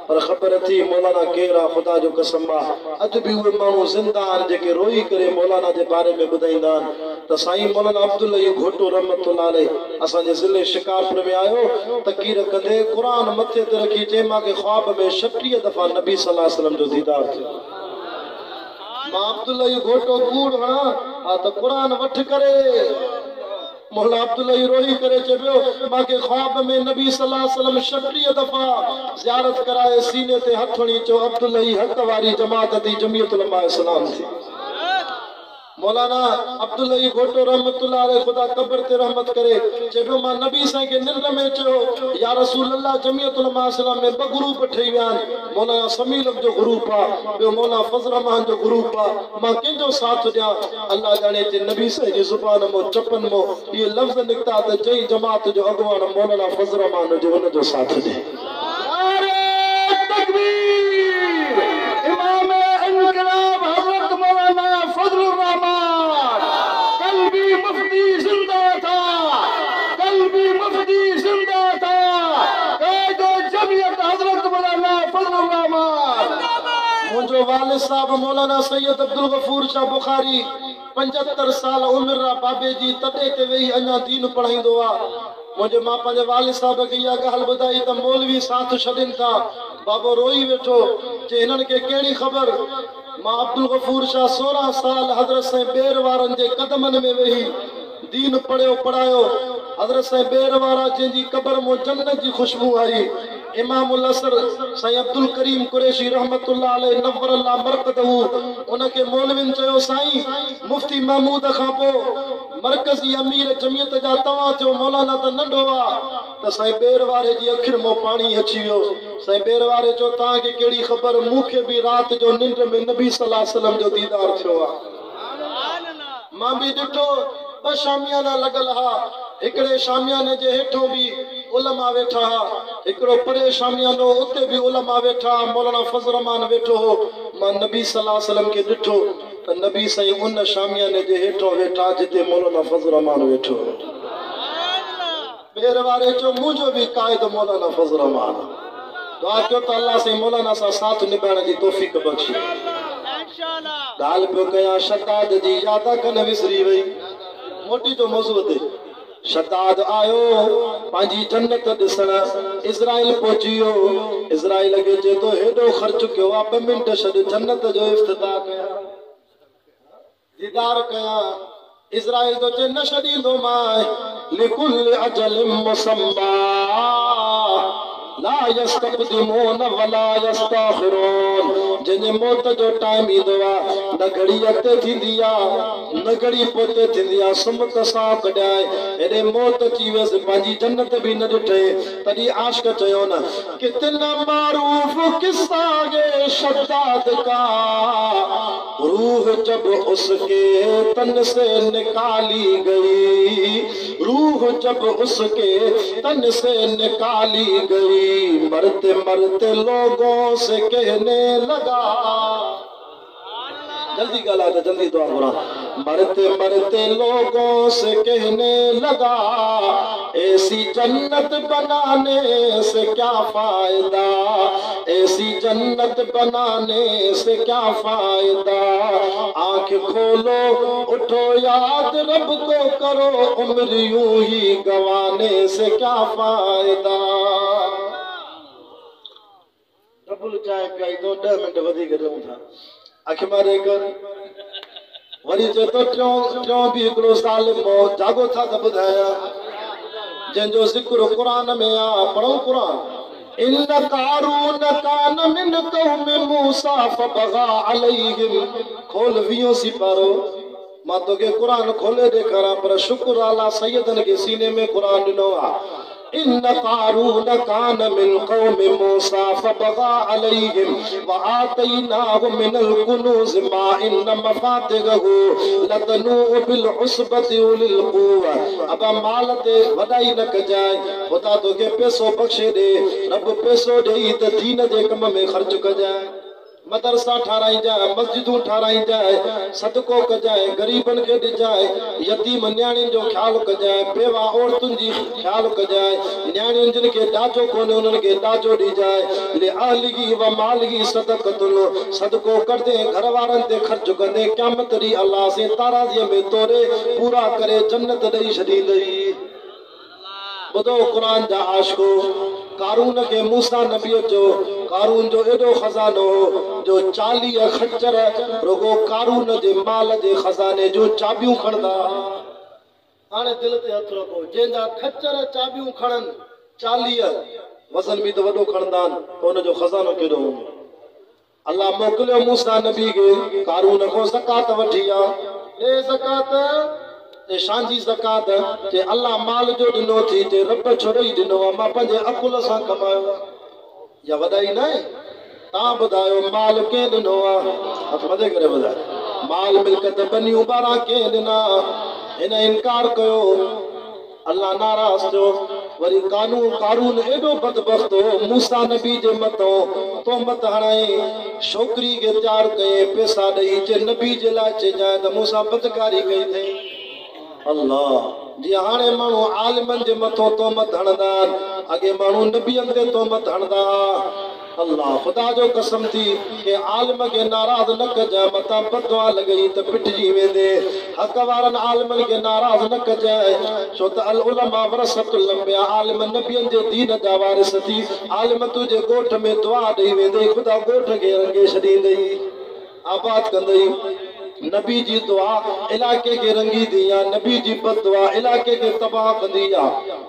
पर ख़बर थी मौलाना केरु आहे ख़ुदा जो कसम आहे अॼु बि उहे माण्हू ज़िंदा आहिनि जेके रोई करे मौलाना जे बारे में ॿुधाईंदा आहिनि त साईं मौलाना अब्दुल घोटो रहमतुल्लाह अलैह असांजे ज़िले शिकारपुर में आयो तक़रीर कंदे क़ुरान मथे ते रखी चई मूंखे ख्वाब में 36 दफ़ा नबी सल्लल्लाहु अलैहि वसल्लम जो दीदार थियो मां अब्दुल घोटो कूड़ हणा हा त क़ुरान वठ करे मौला अब्दुल रोही करे चयो मांखे ख्वाब में नबी सल्लल्लाहु अलैहि वसल्लम 36 दफ़ा ज़ियारत कराए सीने ते हथ हणी चयो अब्दुल हक़ वारी जमात दी जमियत उलमा इस्लाम थी मौलाना अब्दुल घोटो रहमतुल्लाह अलैह ख़ुदा कब्र ते रहमत करे चयो मां नबी साईं के निंड में चयो या रसूल अल्लाह जमियत उलमा इस्लाम में 2 ग्रुप ठही विया मौलाना समील जो ग्रुप आ ॿियो मौलाना फज़ल रहमान जो ग्रुप आ मां कंहिंजो साथ ॾियां अल्लाह जाने ते नबी साईं जी ज़ुबान मो चपन मो ये लफ़्ज़ निकता त जई जमात जो अगवान मौलाना फज़ल रहमान जो उन जो साथ दे नारे तकबीर इमाम इनकलाब हज़रत मौलाना फज़लुर रहमान कल भी मुफ्ती जिंदा था कायदे जमियत हज़रत मौलाना फज़लुर रहमान मुझो वालिद साहब मौलाना सैयद अब्दुल गफूर शाह बुखारी 75 साल उम्र रा बाबे जी तॾे ते वेही अञा दीन पढ़ाईंदो आहे मुझे मां पंहिंजे वालिद साहब खे इहा ॻाल्हि ॿुधाई त मौलवी साथ छॾनि था बाबो रोई वेठो जे हिननि खे कहिड़ी ख़बर मां अब्दुल गफूर शाह 16 साल हज़रत साईं बेर वारनि जे कदमनि में वेही दीन पढ़ियो पढ़ायो हज़रत साईं बेर वारा जंहिंजी क़ब्र में जन्नत जी खुशबू आई इमामुल असर साईं अब्दुल करीम कुरैशी रहमतुल्लाह अलैह नव्वर अल्लाह मरकदहू उनके मौलविन चयो साईं मुफ्ती महमूद खां पोइ मरकज़ी अमीर जमियत जा तव्हां थियो मौलाना त नंढो आहे त साईं बेर वारे जी अखियुनि मां पाणी अची वियो साईं बेर वारे चयो तव्हांखे कहिड़ी ख़बर मूंखे बि राति जो निंड में नबी सल्लल्लाहु अलैहि वसल्लम जो दीदार थियो आहे मां बि ॾिठो 2 शामियाना लॻल हा हिकिड़े शामियाने जे हेठों भी उलमा वेठा हा हिकिड़ो परे शामियानो उते भी उलमा वेठा मौलाना फज़ल रहमान वेठो हो मां नबी सल्लल्लाहु अलैहि वसल्लम के ॾिठो त नबी साईं उन शामियाने जे हेठों वेठा जिते मौलाना फज़ल रहमान वेठो बेर वारे चयो मुंहिंजो भी क़ाइद मौलाना फज़ल रहमान दुआ कयो त अल्लाह साईं मौलाना सां साथ निभाइण जी तौफ़ीक़ बख़्शे गाल पे कया शताद जी याद कन विसरी वई मोटी जो मौजूद है शताद आयो पांजी जन्नत दिसण इज़राइल पहुंचियो इज़राइल के जे तो हेडो खर्च कियो आ 2 मिनट छड जन्नत जो इफ्तिताह कया दीदार कया इज़राइल तो जे न छडींदो मां लिकुल अजल मुसम्मा ला यस्तक़दिमून वला यस्तअखिरून जने मौत जो टाइम ईंदो आहे न घड़ी अॻिते थींदी आहे न घड़ी पोइते थींदी आहे सुमत सां कढाए हेॾे मौत अची वियसि पंहिंजी जन्नत बि न ॾिठे तॾहिं आशिक़ चयो न कितना मारूफ किस्सा गे शद्दाद का रूह जब उसके तन से निकाली गई रूह जब उसके तन से निकाली गई मरते मरते लोगों से कहने लगा जल्दी गला था जल्दी दुआ बुरा मरते मरते लोगों से कहने लगा ऐसी जन्नत बनाने से क्या फायदा ऐसी जन्नत बनाने से क्या फायदा आंख खोलो उठो याद रब को करो उम्र यूं ही गवाने से क्या फायदा डबल चाय पियाई तो 10 मिनट वधीक रहूं था अख मारे कर वरी जे तो टियों भी हिकिड़ो साल मौत जागो था त ॿुधाया जंहिंजो ज़िक्र क़ुरान में आ पढ़ो क़ुरान इन कारून कान मिन कौम मूसा फबगा अलैहिम खोल 20 सिपारो मां तोखे क़ुरान खोले ॾेखारां पर शुक्र अल्लाह सैयदन के सीने में क़ुरान ॾिनो आ इन कारून कान मिन कौम मूसा फबगा अलैहिम व आतैनाहु मिनल कुनूज मा इन मफातिहु लतनु बिल उसबति उलिल कुवा अब माल ते वडाई न कजाए खुदा तोखे पैसो बख्शे दे रब पैसो ॾेई त दीन जे कम में ख़र्च कजाए मदरसा ठाराई जाए मस्जिदूं ठाराई जाए सदको कजाए गरीबन के ॾिजाए यतीम न्याणियुनि जो ख्याल कजाए बेवा औरतुनि जी ख्याल कजाए न्याणियुनि जिन खे ॾाजो कोन्हे उन्हनि खे ॾाजो ॾिजाए ले आलिगी व मालिगी सदक़तुल सदको करदे घर वारनि ते ख़र्च कंदे क़यामत ॾींहुं अल्लाह से ताराज़ीअ में तोरे पूरा करे जन्नत ॾेई छॾींदई ॿुधो क़ुरान जा आशिको कारून के मूसा नबी जो कारून जो एडो खजानो जो 40 खच्चर रुगो कारून जे माल जे खजाने जो चाबियूं खणदा हाणे दिल ते हथ रखो जेंजा खच्चर चाबियूं खणन 40 वज़न भी तो वडो खणदा तो उन जो खजानो केडो अल्लाह मोकलियो मूसा नबी के कारून को ज़कात वठी आ ए ज़कात ते शांजी ज़कात ते अल्लाह माल जो दिनो थी ते रब छोड़ई दिनो मां पंजे अकुल सां कमायो या वडाई न ता बुधायो माल के दिनो हथ मदे करे बुधायो माल मिलकत बनियूं 12 के दिना इन इनकार कयो अल्लाह नाराज थियो वरी कारून एडो बदबख्त हो मूसा नबी जे मतो तो मत हणाई छोकरी के तैयार कए पैसा दई जे नबी जे लाइ चइजाए त मूसा बदकारी कई थे अल्लाह जी हाणे माण्हू आलिमन जे मथो तो मत हणंदा अगे माण्हू नबियन ते तो मत हणंदा अल्लाह खुदा जो कसम थी के आलिम के नाराज न कजाए मता बदवा लॻई त पिटजी वेंदे हक़ वारन आलिमन के नाराज न कजाए छो त अल उलमा वरसतुल अंबिया आलिम नबियन जे दीन जा वारिस थी आलिम तुझे गोठ में दुआ ॾेई वेंदे खुदा गोठ खे रंगे छॾींदई आबाद कंदई नबी जी दुआ इलाके के रंगी दिया नबी जी बददुआ इलाके के तबाह कंदिया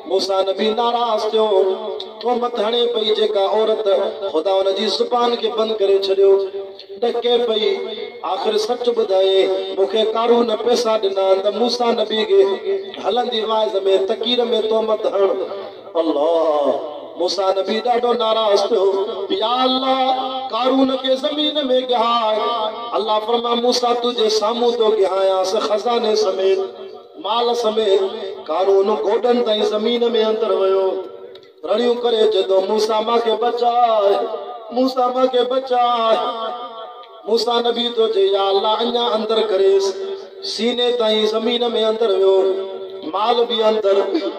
मूसा नबी नाराज थियो तो मत हणे पई जेका औरत खुदा उन जी जुबान के बंद करे छड़ियो डके पई आखिर सच बुधाए मुखे कारून पैसा दिना त मूसा नबी के हलंदी वाइज में तकीर में तो मत हण अल्लाह मूसा नबी ॾाढो नाराज थियो या अल्लाह कारून के जमीन में गिहाय अल्लाह फरमा मूसा तुझे सामू तो गिहायास खजाने समेत माल समेत कारून गोडन ताई जमीन में अंदर वयो रड़ियों करे जदो मूसा मां के बचाए मूसा मां के बचाए मूसा नबी तो जे या अल्लाह अन्या अंदर करेस सीने ताई जमीन में अंदर वयो माल भी अंदर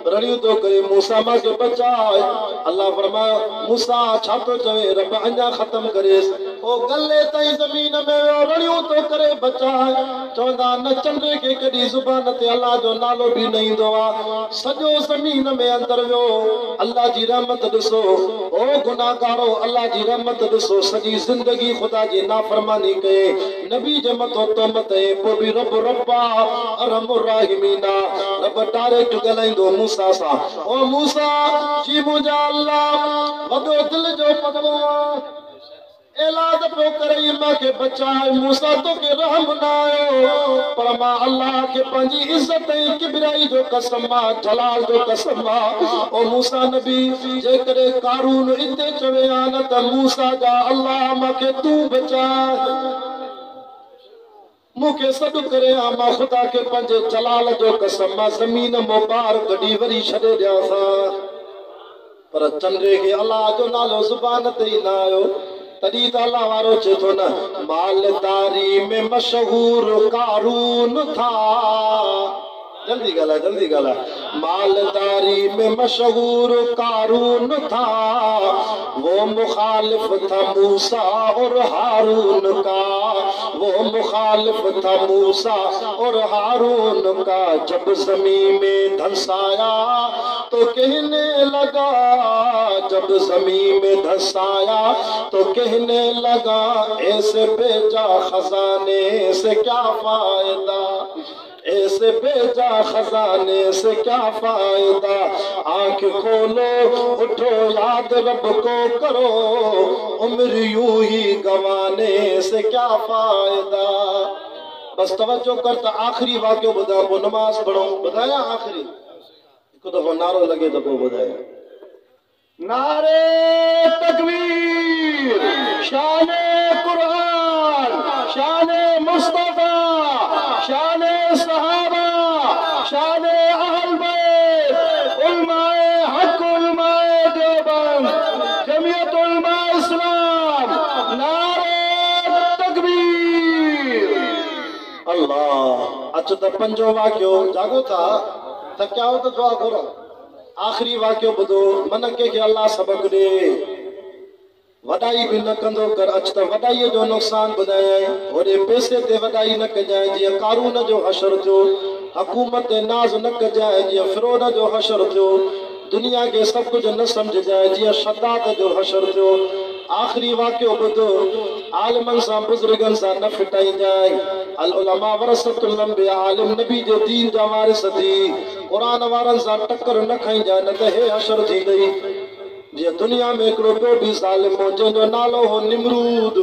रड़ियों तो करे मूसा मां के बचाए। अल्लाह फरमायो मूसा छा तो चवे रब अञा खत्म करेस ओ गले ताईं ज़मीन में रड़ियों तो करे बचाए। चवंदा न चंद्र के कदी जुबान ते अल्लाह जो नालो भी न ईंदो आ। सॼो ज़मीन में अंदर वियो अल्लाह जी रहमत ॾिसो ओ गुनाहगारो अल्लाह जी रहमत ॾिसो। सॼी ज़िंदगी ख़ुदा जी नाफ़रमानी कए नबी जे मथो तहमत पोइ बि रब रब्बा अरहमुर राहिमीना रब डायरेक्ट ॻाल्हाईंदो मूसा सां ओ मूसा जी मुंहिंजा अल्लाह वॾो दिलि जो पतो ऐलान पियो करे मां के बचाए मूसा तो के रहम न आयो पर मां अल्लाह के पंहिंजी इज्जत ऐं किबराई जो कसम मां जलाल जो कसम ओ मूसा नबी जे करे कारून इते चवे आ न त मूसा जा अल्लाह मूंखे तू बचाए मूंखे सॾु करे आ मां ख़ुदा के पंहिंजे जलाल जो कसम मां ज़मीन मोबार कढी वरी छॾे ॾियांसि। पर चंद्र के अल्लाह जो नालो ज़ुबान ते ई न आयो। तॾहिं त अल्लाह वारो चए थो न मालदारी में मशहूर कारून था। जल्दी ॻाल्हाए मालदारी में मशहूर कारून था वो मुखालिफ था मूसा और हारून का वो मुखालिफ था मूसा और हारून का। जब ज़मीन में धंसाया तो कहने लगा जब ज़मीन में धंसाया तो कहने लगा ऐसे बेजा खजाने से क्या फायदा ऐसे बेजा खजाने से क्या फायदा। आंख खोलो उठो याद रब को करो उम्र यूं ही गवाने से क्या फायदा। बस तवज्जो कर त आखिरी वाक्य ॿुधा पोइ नमाज़ पढ़ो। ॿुधाया आखिरी हिकु दफ़ो नारो लॻे त पोइ ॿुधाया नारे तकबीर शाने कुरान शाने मुस्तफा शाने सहाबा शाने अहल बैत उलमाए हक उलमाए देवबंद जमीयत उलमाए इस्लाम नारे तकबीर। अल्लाह अच त पंजो वाक्यो जागो था थकिया हो त दुआ करो। आखिरी वाक्यो ॿुधो मन के अल्लाह सबक ॾे वॾाई बि न कंदो कर। अच त वॾाईअ जो नुक़सान ॿुधायई होॾे पैसे ते वॾाई न कजांइ जीअं कारून जो हशर थियो हुकूमत ते नाज़ न कजांइ जीअं फिरौन जो हशर थियो दुनिया के सब कुछ न समझजांइ जीअं शद्दाद जो हशर थियो। आखिरी वाक्यो ॿुधो आलिमनि सां बुज़ुर्गनि सां न फिटाइजांइ। अल उलमा वरसतुल अंबिया आलिम नबी जो दीन जा वारिस थी क़ुरान वारनि सां टक्कर न खाइजांइ न त हे हशर थींदई। जीअं दुनिया में हिकिड़ो ॿियो बि ज़ालिम हो जंहिंजो नालो हो निमरूद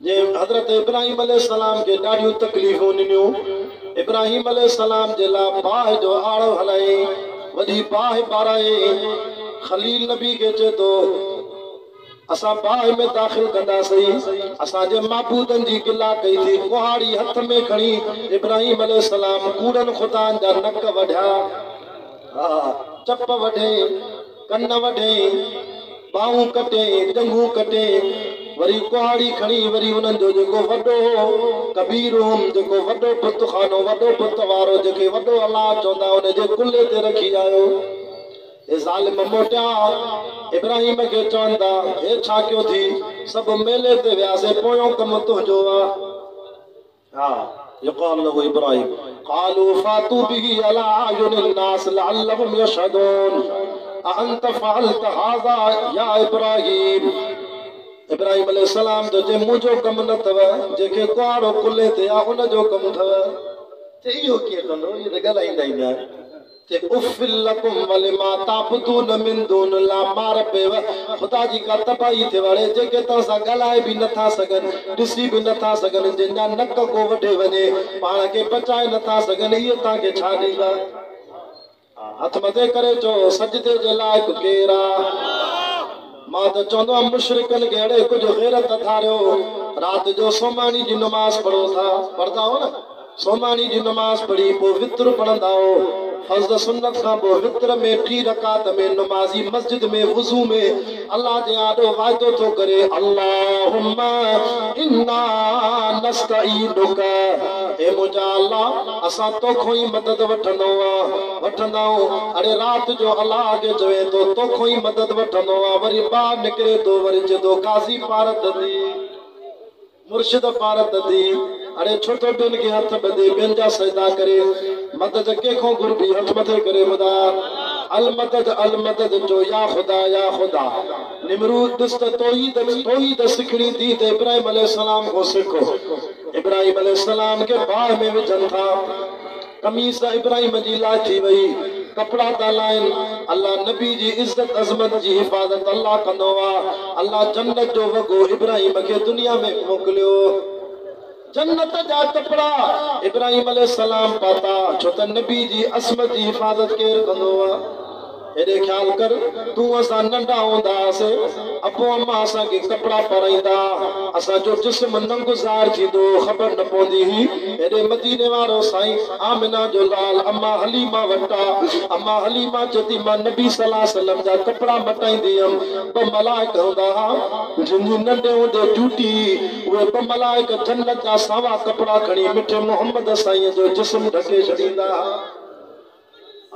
जंहिं हज़रत इब्राहिम अलैहिस्सलाम खे ॾाढियूं तकलीफ़ूं ॾिनियूं। इब्राहिम अलैहिस्सलाम जे लाइ बाहि जो आड़ो हलाई वॾी बाहि ॿाराई। खलील नबी खे चए थो असां बाहि में दाख़िल कंदासीं असांजे माबूदनि जी गिला कई थी। कुहाड़ी हथ में खणी इब्राहिम अलैहिस्सलाम कूड़नि ख़ुदानि जा नक वढिया चप वढे कन वढे बाहूं कटे टंगूं कटे वरी कुहाड़ी खणी वरी उन्हनि जो जेको वॾो कबीर हुम जेको वॾो बुतखानो वॾो बुत वारो जेके वॾो अलाह चवंदा उनजे कुल्हे ते रखी आयो। हे ज़ालिम मोटिया इब्राहिम के चवंदा हे छा कयो थी सभु मेले ते वियासीं पोयों कमु तुंहिंजो आहे। युक़ाल लहू इब्राहिम क़ालू फातू बिही अला अयुनिन नास लअल्लहुम यशहदून अअंत फ़अलत हाज़ा या इब्राहिम। इब्राहिम अलैहिस्सलाम जो जे मुंहिंजो कमु न अथव जेके कुआड़ो कुल्हे ते आहे उनजो कमु अथव त इहो कीअं कंदो। इहे त ॻाल्हाईंदा ईंदा ते उफ़िल लकुम वलिमा ताबुदून मिन दूनिल्लाह मार पेव ख़ुदा जी का तबाही थिए वड़े जेके तव्हां सां ॻाल्हाए बि नथा सघनि ॾिसी बि नथा सघनि जंहिंजा नक को वढे वञे पाण खे बचाए नथा सघनि इहे तव्हांखे छा ॾींदा। हथ मथे करे चओ सजदे जे लाइक़ु केरु आहे। मां त चवंदो आहियां मुशरिकनि खे अहिड़े कुझु गैरत ठारियो राति जो सुम्हणी जी नमाज़ पढ़ो था पढ़ंदा हो न सोमानी जी नमाज पढ़ी पोइ वित्र पढ़ंदा हो फर्ज़ सुन्नत खां पोइ वित्र में 3 रकात में नमाज़ी मस्जिद में वुज़ू में अल्लाह जे आॾो वाइदो थो करे अल्लाहुम्मा इन्ना नस्तईनुका हे मुंहिंजा अल्लाह असां तोखो ई मदद वठंदा आहियूं। अरे रात जो अल्लाह के चवे तो तोखो ई मदद वठंदो आहे वरी ॿाहिरि निकिरे थो वरी चए थो काज़ी पार ददी मुर्शिद पार ददी। अरे छोटो ॿियनि खे हथ ॿधे ॿियनि जा सजदा करे मदद कंहिंखो घुरबी हथ मथे करे ॿुधा अल मदद जो या खुदा निमरूद ॾिस त तौहीद सिखणी थी त इब्राहिम अलैहिस्सलाम को सिखो। इब्राहिम अलैहिस्सलाम के बाहि में विझनि था कमीज़ इब्राहिम जी लाइ थी वई कपड़ा था लाइन अल्लाह नबी जी इज्जत अज़मत जी हिफ़ाज़त अल्लाह कंदो आहे। अल्लाह जन्नत जो वॻो इब्राहिम खे दुनिया में मोकिलियो जन्नत जा कपड़ा इब्राहिम अलैहिस्सलाम पाता छो त नबी जी असमत जी हिफ़ाज़त केर कंदो आहे। हेॾे ख्याल कर तूं असां नंढा हूंदासीं अबो अम्मा असांखे कपड़ा पाराईंदा असांजो जिस्म नंगुज़ार थींदो ख़बर न पवंदी हुई। हेॾे मदीने वारो साईं आमिना जो लाल अम्मा हलीमा वटा अम्मा हलीमा चती मां नबी सल्लल्लाहु अलैहि वसल्लम जा कपड़ा मटाईंदी हुयमि ॿ मलाइक हूंदा हुआ जिन नंढे हूंदे ड्यूटी उहे ॿ मलाइक जन्नत जा सावा कपड़ा खणी मिठे मोहम्मद साईं जो जिस्म ढके छॾींदा।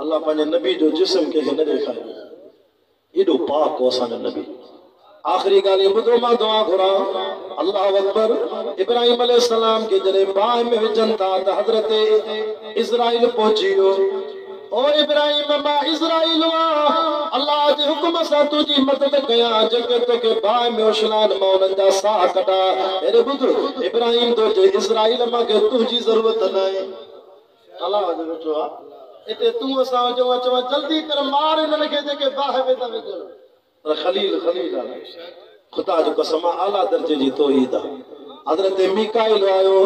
अल्लाह पंहिंजे नबी जो जिस्म के न ॾेखारियो एॾो पाक हो असांजो नबी। आख़िरी ॻाल्हि ॿुधो मां दुआ घुरां अल्लाह अकबर। इब्राहिम अलैहिस्सलाम के जॾहिं बाहि में विझनि था त हज़रत इज़राइल पहुची वियो। ओ इब्राहिम मां इज़राइल अल्लाह जे हुक्म सां तुंहिंजी मदद कयां जेके तोखे बाहि में उछलान मां उन्हनि जा साह कढा। हेॾे ॿुध इब्राहिम तो जे इज़राइल मां के तुंहिंजी ज़रूरत न आहे अल्लाह जो वेठो आहे इते तू असां जो चवा जल्दी कर मार इन्हनि खे जेके बाहि में था विझनि पर खलील खुदा जो कसम आला दर्जे जी तौहीद आहे। हज़रत मीकाइल आयो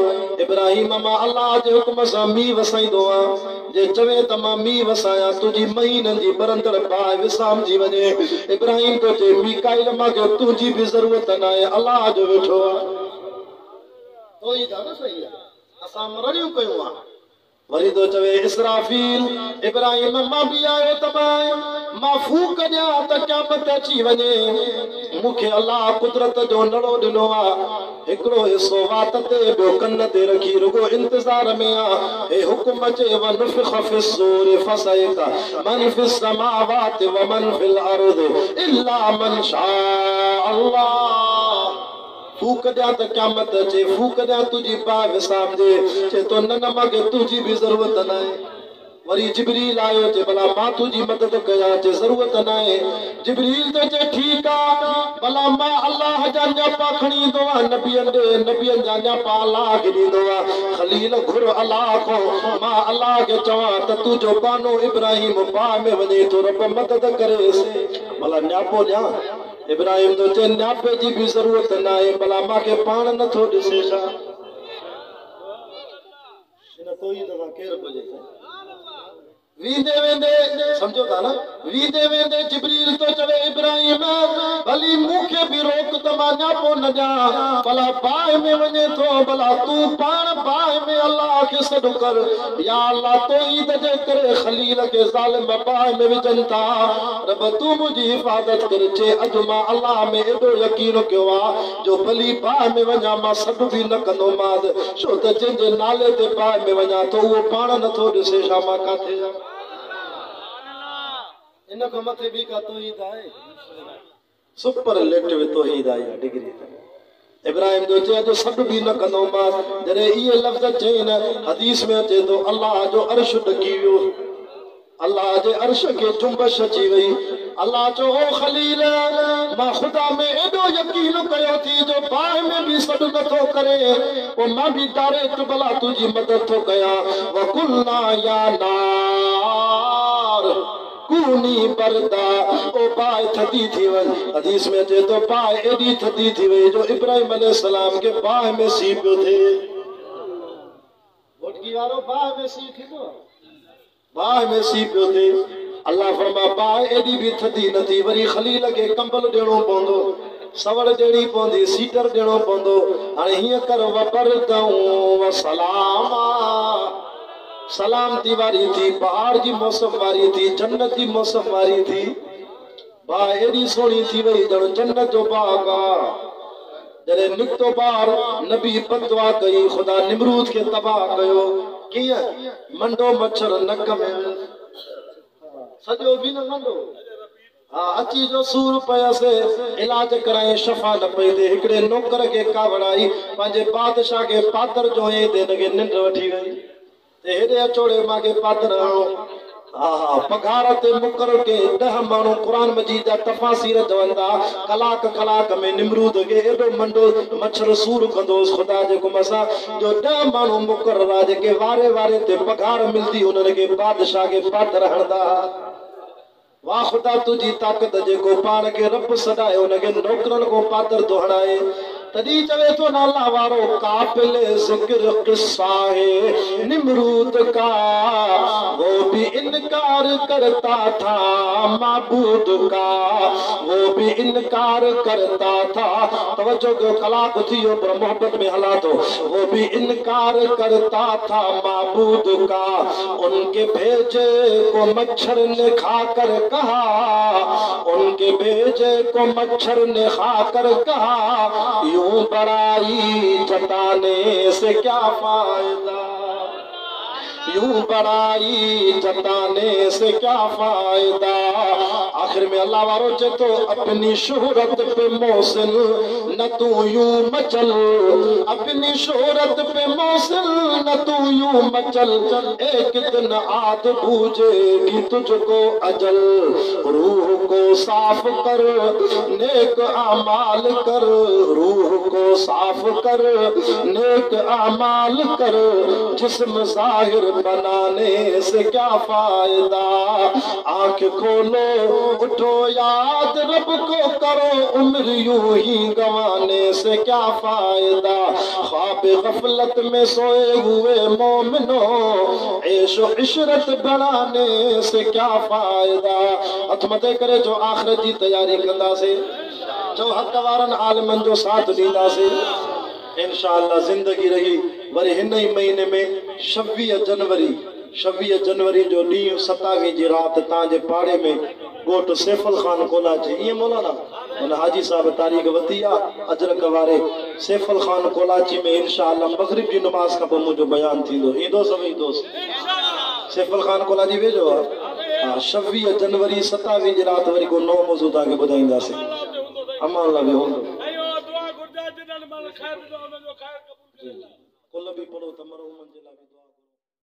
इब्राहिम मां अल्लाह जे हुक्म सां मींहुं वसाईंदो आहे जे चवे त मां मींहुं वसायां तुंहिंजी महीननि जी बरंदड़ बाहि विसामजी वञे। इब्राहिम तो चए मीकाइल मां के तुंहिंजी बि ज़रूरत न आहे अल्लाह जो वेठो आहे तौहीद आहे न सही आहे असां मरणियूं कयूं आहे। वरी तो चवे इसराफील इब्राहिम मां भी आयो तबाय मां फूक ॾियां त क़यामत अची वञे मूंखे अल्लाह कुदरत जो नड़ो ॾिनो आहे हिकिड़ो हिसो वात ते ॿियो कन ते रखी रुगो इंतज़ार में आहे। हे हुकुम अचे वनफ़िख़ फ़िस्सूर फ़सइक़ मन फ़िस समावाति व मन फ़िल अर्ज़ इल्ला मन शाअ अल्लाह। फूक ॾियां त क़यामत अचे फूक ॾियां तुंहिंजी बाहि विसामजे चए तो न मूंखे तुंहिंजी बि ज़रूरत न आहे। वरी जिब्रील आयो चए भला मां तुंहिंजी मदद कयां चए ज़रूरत न आहे। जिब्रील तो चए ठीकु आहे भला मां अल्लाह जा न्यापा खणी ईंदो आहे नबियनि जा न्यापा अल्लाह खे ॾींदो आहे। खलील घुर अल्लाह खां मां अल्लाह खे चवां त तुंहिंजो बानो इब्राहिम बाहि में वञे थो रब मदद करेसि भला न्यापो ॾियां। इब्राहिम तो चए न्यापे जी भी ज़रूरत न आहे भला मूंखे पाण नथो ॾिसे छा इन तौहीद सां केरु पुॼे वींदे वेंदे समझो था न वींदे वेंदे जिब्रील तो चवे इब्राहिम भली मूंखे भी रोक त मां न्यापो न ॾियां भला बाहि में वञे थो भला तूं पाण बाहि में अल्लाह खे सॾु कर या अल्लाह तौहीद जे करे खलील खे ज़ालिम बाहि में विझनि था रब तूं मुंहिंजी हिफ़ाज़त कर चए अॼु मां अल्लाह में एॾो यकीन कयो आहे जो भली बाहि में वञा मां सॾु बि न कंदोमांसि छो त जंहिंजे नाले ते बाहि में वञा थो उहो पाण नथो ॾिसे छा मां काथे जा इन को मथे भी का तौहीद आहे सुपरलेटिव तौहीद आहे डिग्री इब्राहिम जो चए तो सॾु बि न कंदोमांसि जॾहिं इहे लफ़्ज़ चईन हदीस में अचे थो अल्लाह जो अर्श ॾकी वियो अल्लाह जे अर्श खे जुंबश अची वई अल्लाह चयो ओ खलील मां ख़ुदा में एॾो यकीन कयो थी जो बाहि में बि सॾु नथो करे पोइ मां बि डायरेक्ट भला तुंहिंजी मदद थो कयां वकुलना या नार कूनी बरदा ओ बाहि थधी थी वई हदीस में अचे तो बाहि एॾी थधी थी वई जो इब्राहिम अलैहिस्सलाम के बाहि में सी पियो थिए भुटकी वारो बाहि में सी थींदो बाहि में सी पियो थिए अल्लाह फरमा बाहि एॾी बि थधी न थी वरी खलील खे कंबल ॾियणो पवंदो सवड़ ॾेड़ी पवंदी सीटर ॾियणो पवंदो हाणे हीअं कर वबरदऊं सलामा सलाम थी वारी थी बहार जी मौसम वारी थी जन्नत जी मौसम वारी थी बा एॾी सोहणी थी वई ॼण जन्नत जो बाग आहे जॾहिं निकितो ॿार नबी बददुआ कई ख़ुदा निमरूद खे तबाह कयो कीअं मंडो मच्छर नक में सॼो बि न मंडो हाँ अची जो सूर पयसि इलाज कराए शफ़ा न पई थिए हिकिड़े नौकर खे कावड़ आई पंहिंजे बादशाह खे पातर जो हे ते हिनखे निंड वठी वई ते हेॾे अचोड़े मांखे पातर हणो हा हा पघार ते मुक़रर के 10 माण्हू क़ुरान मजीद जा तफ़ासीर चवंदा कलाक कलाक में निमरूद खे एॾो मंडो मच्छर सूर कंदोसि ख़ुदा जे हुकुम सां जो 10 माण्हू मुक़रर आहे जेके वारे वारे ते पघार मिलंदी उन्हनि खे बादशाह खे पातर हणंदा वाह खुदा तुझी ताकत जेको पाण खे रब सॾाए उनखे नौकरनि को पातर थो हणाए तॾहिं चवे थो नाला वारो काबिल ज़िक्र क़िस्सा है निमरूद का वो भी इनकार करता था माबूद का वो भी इनकार करता था तवज्जो कयो कलाक थी वियो पर मोहब्बत में हला थो वो भी इनकार करता था माबूद का उनके भेजे को मच्छर ने खाकर कहा उनके भेजे को मच्छर ने खाकर कहा यूं बड़ाई जताने से क्या फायदा यूं बड़ाई जताने से क्या फायदा आखिर में अल्लाह वारो चेतो अपनी शोहरत पे मोहसिन न तू यूं मचल अपनी शोहरत पे मोहसिन न तू यूं मचल एक दिन आद बूझेगी तुझको अजल रूह को साफ कर नेक अमाल कर रूह को साफ कर नेक अमाल कर जिस्म जाहिर बनाने से क्या फायदा आंख खोलो उठो याद रब को करो उम्र यूं ही गंवाने से क्या फायदा ख्वाब गफलत में सोए हुए मोमिनो ऐशो इशरत बढ़ाने से क्या फायदा हथ मथे करे जो आखिरत की तैयारी कंदा से जो हक वारनि आलिमनि जो साथ ॾींदा से इंशाअल्लाह जिंदगी रही वरी हिन ही महीने में 26 जनवरी जो ॾींहुं 27 जी रात तव्हांजे पाड़े में ॻोठ सैफुल खान कोलाची ईअं मौलाना हुन हाजी साहब तारीख़ वरिती आहे अजरक वारे सैफुल खान कोलाची में इंशाअल्लाह मगरिब जी नमाज़ खां पोइ मुंहिंजो बयानु थींदो ईंदो सभई दोस्त सैफुल खान कोलाची वेझो आहे हा 26 जनवरी 27 जी रात वरी को नओं मौज़ू तव्हांखे ॿुधाईंदासीं अमान लाइ बि हूंदो